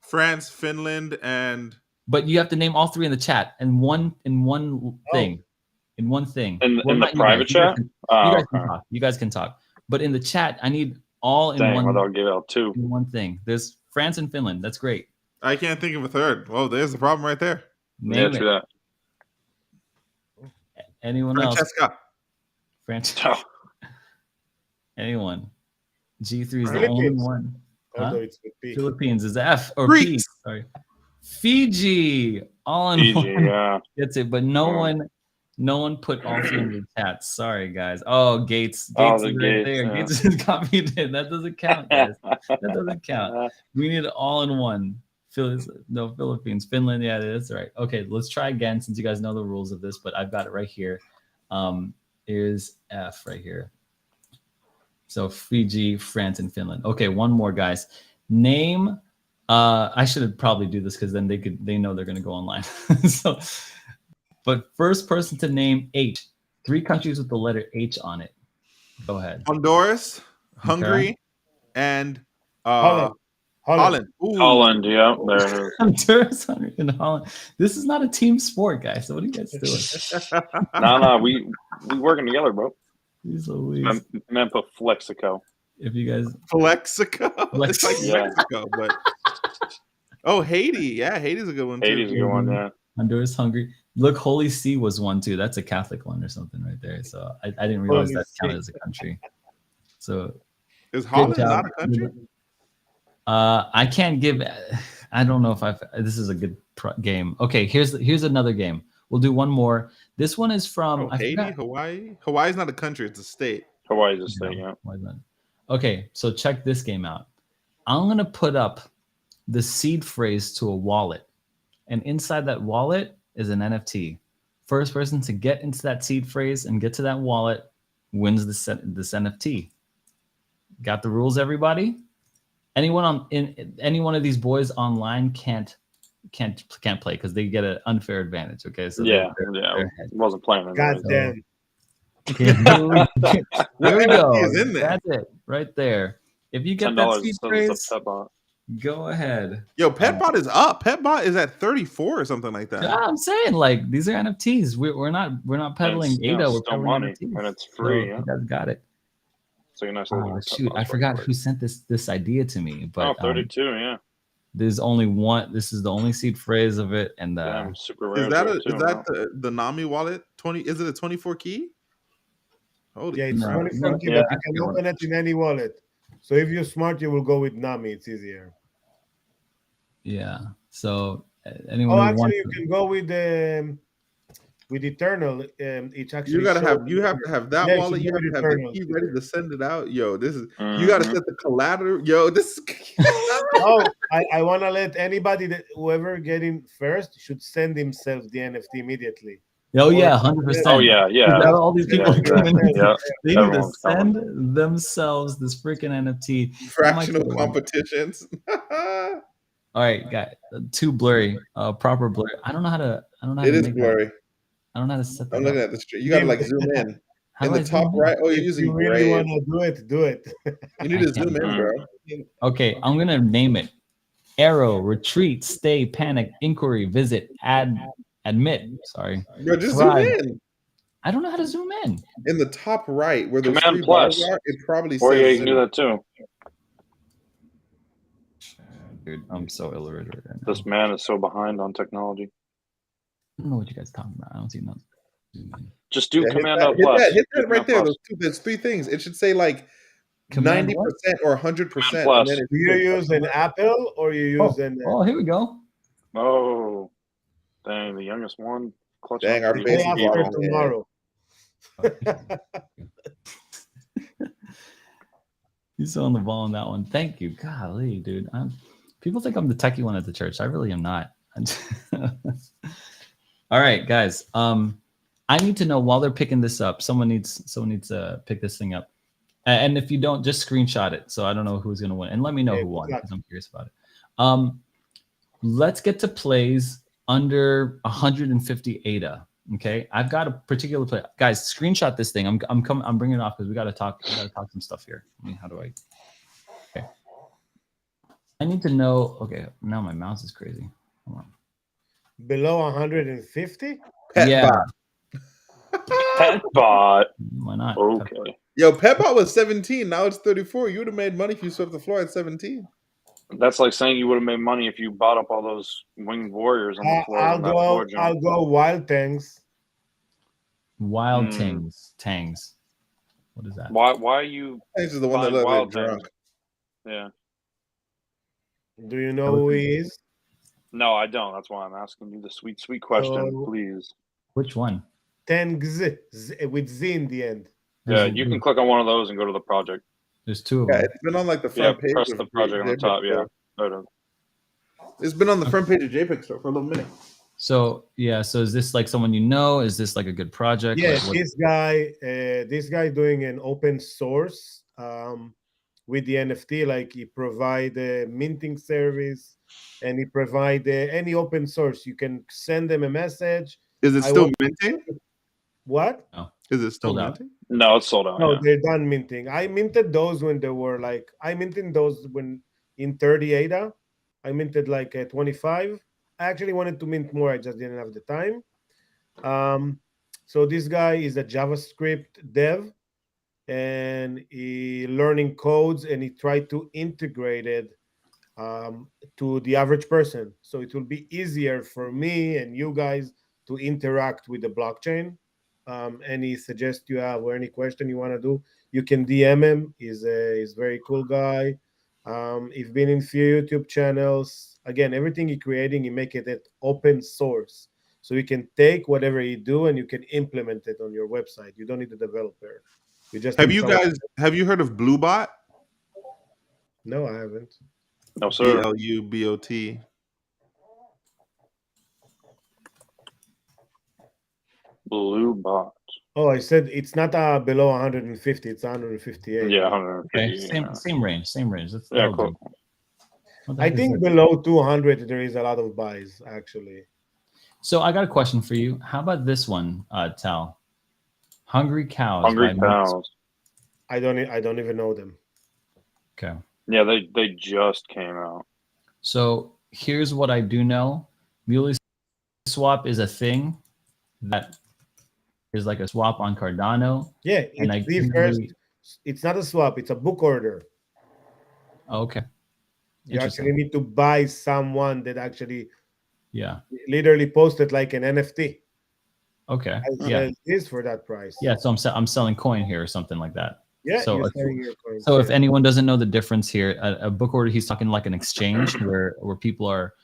France, Finland, and. But you have to name all 3 in the chat and one thing. In one thing. In the private chat? You guys can talk. But in the chat, I need all in one. Well, I'll give out 2. In one thing. There's France and Finland. That's great. I can't think of a third. Well, there's the problem right there. Name it. That. Anyone Francesca. Francesca. Anyone. G3 is the only one. Huh? Philippines is F or P. Sorry. Fiji. All in one. Yeah. That's it. But no one put all 3 in the chat. Sorry, guys. Oh, Gates. Gates is right there. Yeah. Gates is copied in. That doesn't count, guys. That doesn't count. We need it all in one. Philippines, Finland. Yeah, that's right. Okay, let's try again since you guys know the rules of this, but I've got it right here. Here's F right here. So Fiji, France, and Finland. Okay, one more, guys. Name. I should probably do this because then they know they're gonna go online. So, but first person to name H. 3 countries with the letter H on it. Go ahead. Honduras, Hungary, and Holland. Holland, yeah. There it is. Honduras, Hungary, and Holland. This is not a team sport, guys. So what are you guys doing? No, we working together, bro. Man, put Flexico. If you guys Flexico, it's like Mexico, but Haiti, yeah, Haiti's a good one too. Haiti's a good one, yeah. Honduras, Hungary. Look, Holy See was one too. That's a Catholic one or something right there. So I didn't realize that counted as a country. So is Holland not a country? I can't give. I don't know if this is a good game. Okay, here's another game. We'll do one more. This one is from Haiti, Hawaii. Hawaii's not a country; it's a state. Hawaii's a state, yeah. Okay, so check this game out. I'm gonna put up the seed phrase to a wallet, and inside that wallet is an NFT. First person to get into that seed phrase and get to that wallet wins this NFT. Got the rules, everybody? Anyone in any one of these boys online can't play because they get an unfair advantage. Okay, so yeah, wasn't playing. God damn. Here we go. That's it, right there. If you get that seed phrase, Go ahead. Yo, Petbot is up. Petbot is at 34 or something like that. Yeah, I'm saying like these are NFTs. We're not peddling ADA. We're still peddling money, NFTs. and it's free. So you guys got it. So nice Oh shoot, I forgot who sent this idea to me. But 32, yeah. There's only one. This is the only seed phrase of it, and super rare. Is that the Nami wallet? 20? Is it a 24 key? Holy it's 24 key, but you can open it in any wallet. So if you're smart, you will go with Nami. It's easier. Yeah. So anyone. Oh, actually, you can go with Eternal. It's actually you have to have that wallet. You have to have the key ready to send it out. Yo, this is you got to set the collateral. Yo, this. Oh, I want to let anybody whoever getting first should send themselves the NFT immediately. Oh yeah, 100%. Oh yeah. All these people coming in. Yeah. They need to send themselves this freaking NFT. Fractional competitions. All right, guys. Too blurry. Proper blurry. I don't know how to. It is blurry. I don't know how to set that. I'm looking at the stream. You got to like zoom in. In the top right. Oh, you're using gray. If you really want to do it. You need to zoom in, bro. Okay, I'm gonna name it. Arrow, retreat, stay, panic, inquiry, visit, admit. Sorry. Bro, just zoom in. I don't know how to zoom in. In the top right, where the Command plus are, it probably or says. Yeah, you can do that too. Dude, I'm so illiterate right now. This man is so behind on technology. I don't know what you guys are talking about. I don't see nothing. Just do Command plus. Hit that right there. There's three things. It should say like 90% or 100%. And then do you use an Apple or you use an? Oh, here we go. Oh, dang! The youngest one. Dang, our face is tomorrow. He's on the ball on that one. Thank you. Golly, dude. People think I'm the techie one at the church. I really am not. All right, guys. I need to know while they're picking this up. Someone needs to pick this thing up. And if you don't, just screenshot it. So I don't know who's gonna win. And let me know who won because I'm curious about it. Let's get to plays under 150 ADA. Okay, I've got a particular play. Guys, screenshot this thing. I'm bringing it off because we got to talk some stuff here. I mean, how do I? Okay, I need to know. Okay, now my mouse is crazy. Hold on. Below 150? Yeah. Petbot. Why not? Okay. Yo, Petbot was 17. Now it's 34. You would have made money if you swept the floor at 17. That's like saying you would have made money if you bought up all those winged warriors on the floor. I'll go Wild Tangs. Wild Tangs. What is that? Why are you? Tangs is the one that let drunk. Yeah. Do you know who he is? No, I don't. That's why I'm asking you the sweet question, please. Which one? Tangs with Z in the end. Yeah, you can click on one of those and go to the project. There's two of them. Yeah, it's been on like the front page. Press the project on the top. Yeah. It's been on the front page of JPEG Store for a little minute. So so is this like someone you know? Is this like a good project? Yeah, like, this guy doing an open source with the NFT. Like he provide a minting service, and he provide any open source. You can send them a message. Is it still minting? What? No. Is it still minting? No, it's sold out. No, they're done minting. I minted those when they were like, I minted those when in 30 ADA. I minted like 25. I actually wanted to mint more. I just didn't have the time. So this guy is a JavaScript dev, and he learning codes, and he tried to integrate it to the average person. So it will be easier for me and you guys to interact with the blockchain. Any suggestion you have or any question you want to do, you can DM him. He's a very cool guy. He's been in few YouTube channels. Again, everything he's creating, he make it open source. So you can take whatever you do and you can implement it on your website. You don't need a developer. You just have you heard of Bluebot? No, I haven't. No, sir. BLUBOT. Bluebot. Oh, I said it's not below 150. It's 158. Yeah, 150. Okay, same range. That's cool. I think below 200 there is a lot of buys actually. So I got a question for you. How about this one, Tal? Hungry Cows. Hungry Cows. I don't even know them. Okay. Yeah, they just came out. So here's what I do know. Muley swap is a thing that is like a swap on Cardano. Yeah, and it's the first. It's not a swap. It's a book order. Okay. You actually need to buy someone that actually, literally posted like an NFT. Okay. I sell this for that price. Yeah. So I'm selling coin here or something like that. Yeah. So you're selling your coin. So if anyone doesn't know the difference here, a book order, he's talking like an exchange where people are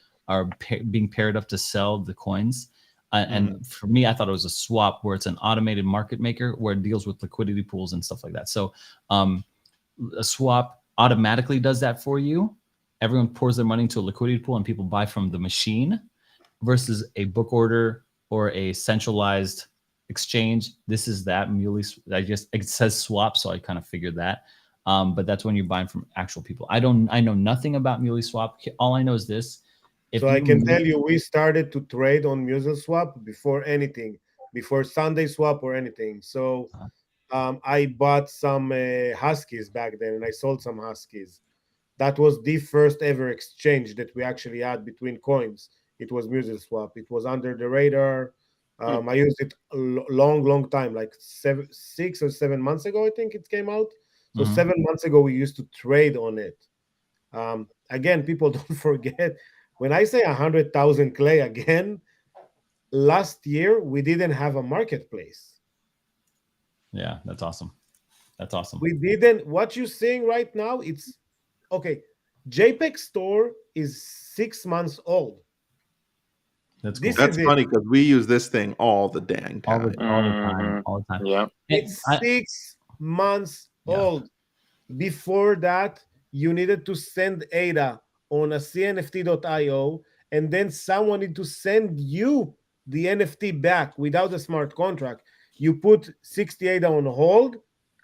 being paired up to sell the coins. And for me, I thought it was a swap where it's an automated market maker where it deals with liquidity pools and stuff like that. So a swap automatically does that for you. Everyone pours their money into a liquidity pool and people buy from the machine, versus a book order or a centralized exchange. This is that Muley. It says swap, so I kind of figured that. But that's when you're buying from actual people. I know nothing about Muley swap. All I know is this. So I can tell you, we started to trade on Muley swap before anything, before Sunday swap or anything. So I bought some Huskies back then, and I sold some Huskies. That was the first ever exchange that we actually had between coins. It was Muley swap. It was under the radar. I used it a long time, like 6 or 7 months ago, I think it came out. So 7 months ago, we used to trade on it. Again, people don't forget, when I say 100,000 clay again, last year, we didn't have a marketplace. Yeah, that's awesome. That's awesome. We didn't. What you're seeing right now, it's okay. JPEG store is 6 months old. That's cool. That's funny because we use this thing all the dang time. All the time. Yeah. It's 6 months old. Before that, you needed to send ADA on a CNFT.io, and then someone need to send you the NFT back without a smart contract. You put 60 ADA on hold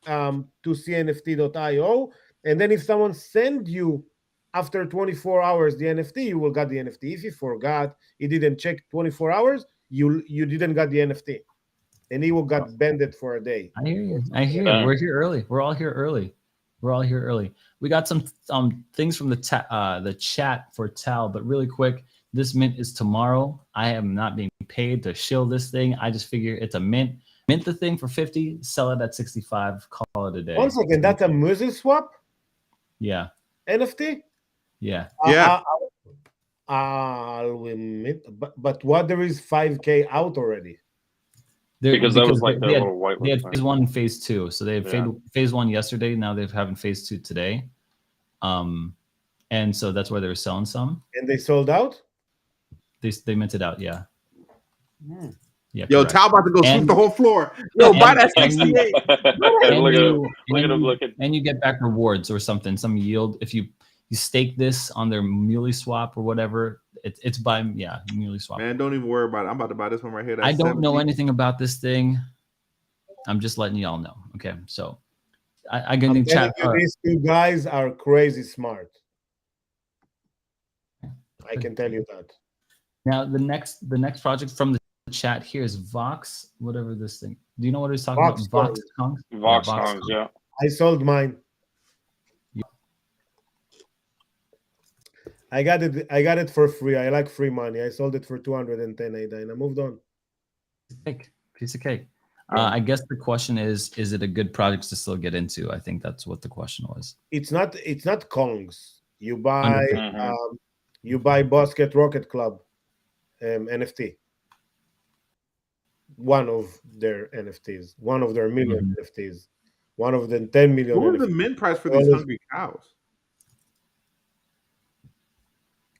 to CNFT.io, and then if someone send you after 24 hours the NFT, you will get the NFT. If you forgot, he didn't check 24 hours, you didn't get the NFT, and he will got banded for a day. I hear you. We're here early. We're all here early. We got some things from the chat for TAL, but really quick, this mint is tomorrow. I am not being paid to shill this thing. I just figure it's a mint. Mint the thing for 50, sell it at 65, call it a day. One second, that's a Muley swap? Yeah. NFT? Yeah. But what, there is 5K out already? Because that was like the little white. They had phase 1 and phase 2. So they had phase 1 yesterday. Now they're having phase 2 today. And so that's why they were selling some. And they sold out? They minted out, yeah. Yeah. Yo, TAL about to go sweep the whole floor. Yo, buy that 68. And you get back rewards or something, some yield. If you stake this on their Muley swap or whatever, it's by Muley swap. Man, don't even worry about it. I'm about to buy this one right here. I don't know anything about this thing. I'm just letting y'all know. Okay, so I can think chat. These two guys are crazy smart. I can tell you that. Now the next project from the chat here is Vox, whatever this thing. Do you know what he's talking about? Vox Kongs? Vox Kongs, yeah. I sold mine. I got it for free. I like free money. I sold it for 210 ADA and I moved on. Piece of cake. I guess the question is it a good project to still get into? I think that's what the question was. It's not Kongs. You buy Basket Rocket Club NFT. One of their NFTs, one of their million NFTs, one of the 10 million. What was the mint price for these hungry cows?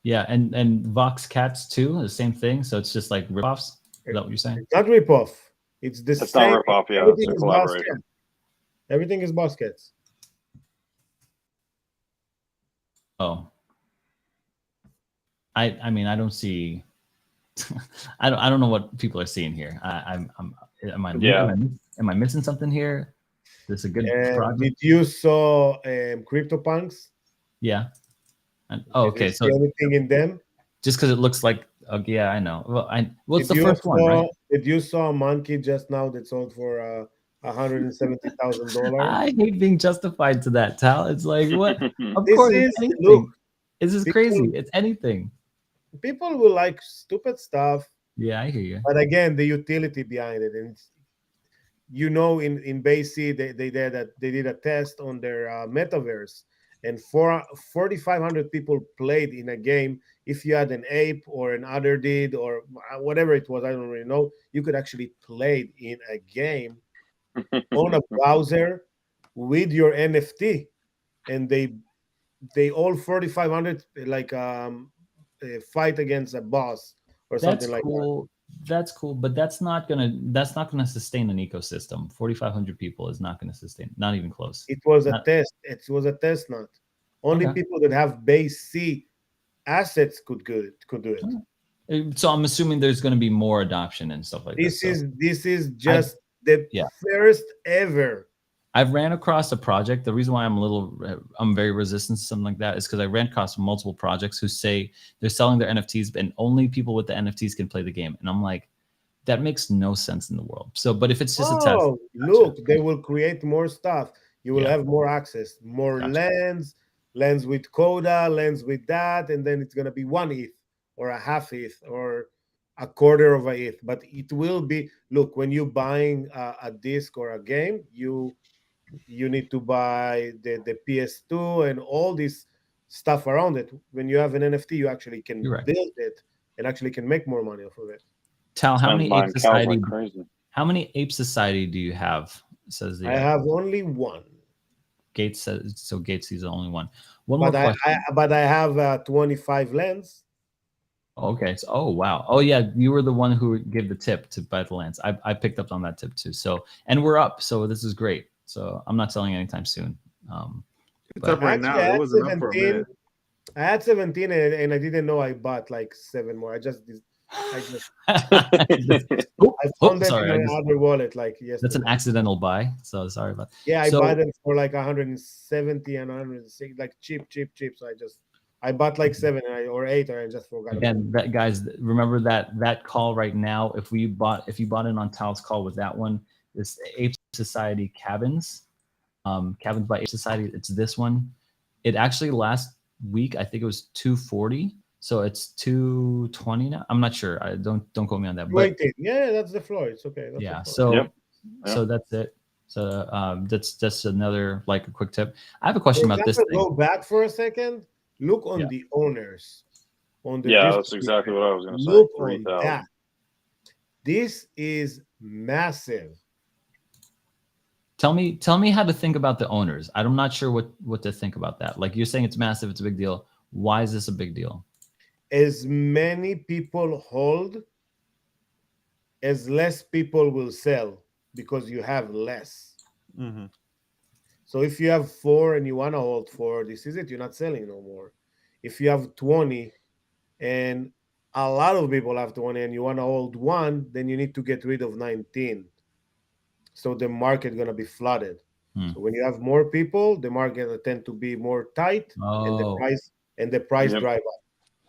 Yeah, and Vox Cats too, the same thing. So it's just like ripoffs. Is that what you're saying? It's not ripoff. It's the it's same. Not ripoff, yeah. Everything is collaboration. Everything is baskets. Oh. I mean, I don't see. I don't know what people are seeing here. Am I missing something here? This is a good project. Did you saw CryptoPunks? Yeah. Okay. So anything in them? Just because it looks like, yeah, I know. Well, it's the first one, right? Did you saw a monkey just now that sold for $170,000? I hate being justified to that, Tal. It's like, what? Of this course, is look. It's just crazy. It's anything. People will like stupid stuff, Yeah, I hear you. but again, the utility behind it, and in Base C, they did a test on their metaverse, and 4,500 people played in a game. If you had an ape or an other did or whatever it was, I don't really know, you could actually play in a game on a browser with your NFT, and they all 4,500 like fight against a boss or That's something like that. cool. That's cool, but that's not gonna sustain an ecosystem. 4,500 people is not gonna sustain, not even close. It was a Not test. It was a test, not only okay. people that have Base C assets could do it. So I'm assuming there's gonna be more adoption and stuff like this. This is I just the yeah. first ever. I've ran across a project. The reason why I'm very resistant to something like that is because I ran across multiple projects who say they're selling their NFTs and only people with the NFTs can play the game. And I'm like, that makes no sense in the world. So, but if it's just a test, Oh, look, they will create more stuff. You will yeah, have more access, more gotcha. lands with Coda, lands with that, and then it's gonna be 1 ETH or a half ETH or a quarter of a ETH. But it will be, look, when you're buying a disc or a game, you need to buy the PS2 and all this stuff around it. When you have an NFT, you actually can You're right. build it and actually can make more money off of it. Tal, how many Buying Ape cows Society? like crazy. How many Ape Society do you have? Says I have only one, Gates says so. Gates is the only one. One but more question. I have 25 lens. Okay. So, oh wow. Oh yeah, you were the one who gave the tip to buy the lands. I picked up on that tip too. So and we're up. So this is great. So I'm not selling anytime soon. It's But up right now. It wasn't up for a minute. I had 17 and I didn't know I bought like 7 more. I just I found them in another wallet like yesterday. That's an accidental buy. So sorry about. Yeah, I bought them for like 170 and 160, like cheap. So I bought like 7 or 8, and I just forgot. Again, that guys, remember that call right now. If you bought in on Tal's call with that one, this Ape Society cabins, cabins by Ape Society. It's this one. It actually last week I think it was 240. So it's 220 now. I'm not sure. I don't quote me on that. But yeah, that's the floor. It's okay. That's so that's it. So that's another like a quick tip. I have a question about this thing. Go back for a second. Look on the owners. On the that's exactly what I was going to say. Look on that. This is massive. Tell me how to think about the owners. I'm not sure what to think about that. Like you're saying it's massive, it's a big deal. Why is this a big deal? As many people hold, as less people will sell because you have less. Mm-hmm. So if you have 4 and you want to hold 4, this is it. You're not selling no more. If you have 20 and a lot of people have 20 and you want to hold 1, then you need to get rid of 19. So the market going to be flooded. So when you have more people, the market will tend to be more tight and the price drive up.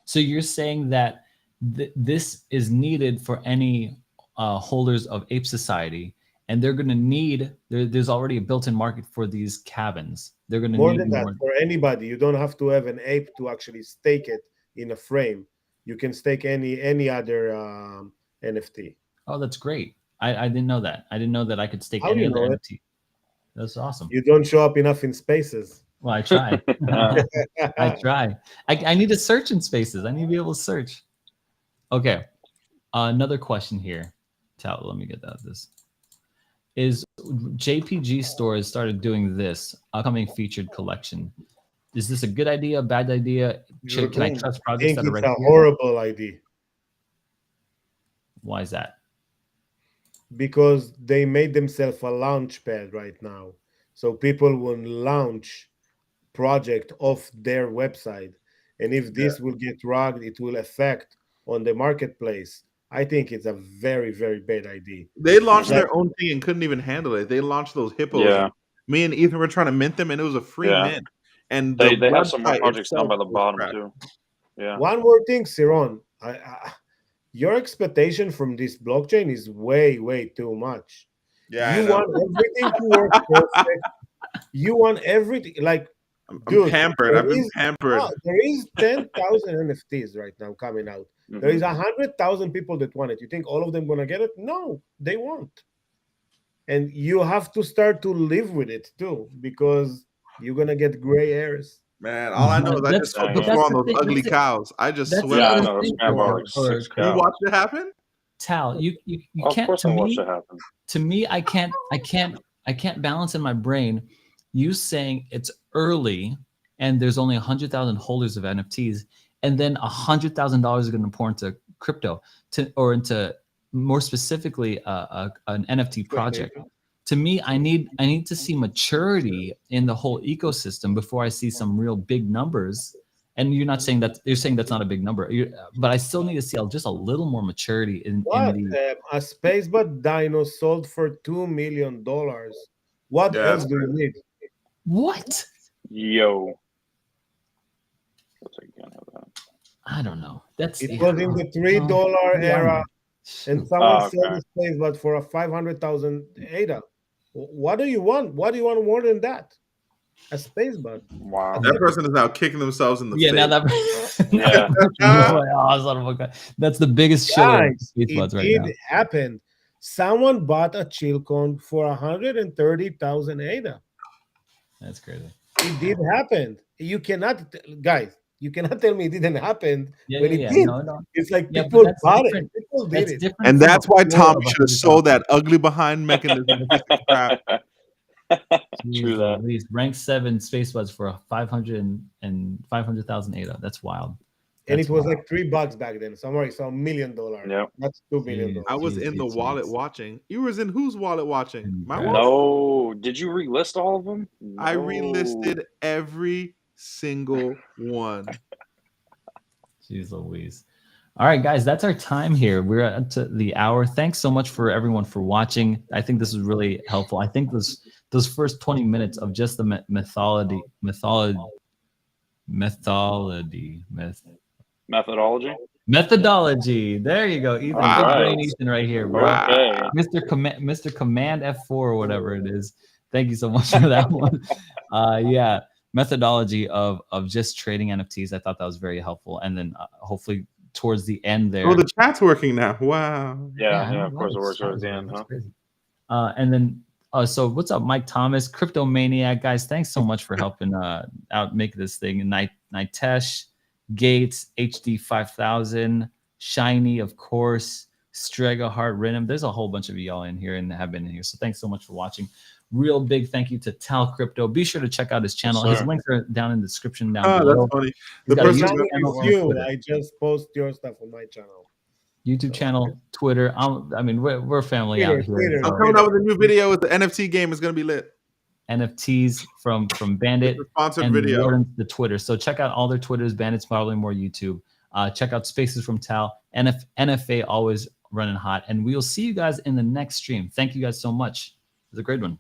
So you're saying that this is needed for any holders of Ape Society, and they're going to need. There's already a built-in market for these cabins. They're going to more need than that for anybody. You don't have to have an ape to actually stake it in a frame. You can stake any other NFT. Oh, that's great. I didn't know that. I didn't know that I could stake any other NFT. That's awesome. You don't show up enough in spaces. Well, I try. I try. I need to search in spaces. I need to be able to search. Okay. Another question here. Tal, let me get that. This is JPG stores started doing this upcoming featured collection. Is this a good idea? A bad idea? Can I trust projects that are right? It's a horrible idea. Why is that? Because they made themselves a launch pad right now. So people will launch project off their website. And if this will get rugged, it will affect on the marketplace. I think it's a very, very bad idea. They launched their own thing and couldn't even handle it. They launched those hippos. Yeah. Me and Ethan were trying to mint them, and it was a free mint. And they have some more projects down by the bottom too. Yeah. One more thing, Seron. Your expectation from this blockchain is way, way too much. Yeah, you want everything to work perfect. You want everything like I'm pampered. I've been pampered. There is 10,000 NFTs right now coming out. There is 100,000 people that want it. You think all of them gonna get it? No, they won't. And you have to start to live with it too, because you're gonna get gray hairs. Man, all I know is I just swept the floor on those ugly cows. I just swept. Yeah, I know. Those guys are like 6 cows. You watched it happen? Tal, you can't. Of course, I watched it happen. To me, I can't balance in my brain you saying it's early and there's only 100,000 holders of NFTs, and then $100,000 is going to pour into crypto or into more specifically an NFT project. To me, I need to see maturity in the whole ecosystem before I see some real big numbers. And you're not saying that, you're saying that's not a big number, but I still need to see just a little more maturity in the. A Spacebot Dino sold for $2 million. What else do you need? What? Yo. I don't know. Was in the $3 era, and someone sold the Spacebot for a 500,000 ADA. What do you want? What do you want more than that? A Spacebot. Wow. That person is now kicking themselves in the face. Now that that's the biggest shit of Spacebots right now. It happened. Someone bought a chill cone for 130,000 ADA. That's crazy. It did happen. You cannot, guys. You cannot tell me it didn't happen when it did. No. It's like people bought it. People did it. And that's why Tommy should have sold that ugly behind mechanism. True that. At least rank 7 Spacebots for a 500,000 ADA. That's wild. And it was like $3 back then. Somewhere so $1 million. Yeah, that's $2 million. I was in the wallet watching. You was in whose wallet watching? My wallet? No. Did you relist all of them? No. I relisted every single one. Jeez Louise. All right, guys, that's our time here. We're at the hour. Thanks so much for everyone for watching. I think this was really helpful. I think those first 20 minutes of just the methodology. There you go. Ethan, Ethan right here, bro. Okay. Mr. Command F4 or whatever it is. Thank you so much for that one. Yeah, methodology of just trading NFTs. I thought that was very helpful. And then hopefully towards the end there. Oh, the chat's working now. Wow. Yeah, of course it works towards the end, huh? And then so what's up, Mike Thomas, Crypto Maniac, guys? Thanks so much for helping out make this thing. Nitesh, Gates, HD 5000, Shiny, of course, Strega, Heart, Rhythm. There's a whole bunch of y'all in here and have been in here. So thanks so much for watching. Real big thank you to TAL Crypto. Be sure to check out his channel. His links are down in the description down below. That's funny. The person I just post your stuff on my channel. YouTube channel, Twitter. I mean, we're family out here. I'm coming out with a new video. The NFT game is going to be lit. NFTs from Bandit sponsored video. Warden, the Twitter. So check out all their Twitters. Bandit's probably more YouTube. Check out Spaces from TAL. NFA always running hot. And we will see you guys in the next stream. Thank you guys so much. It was a great one.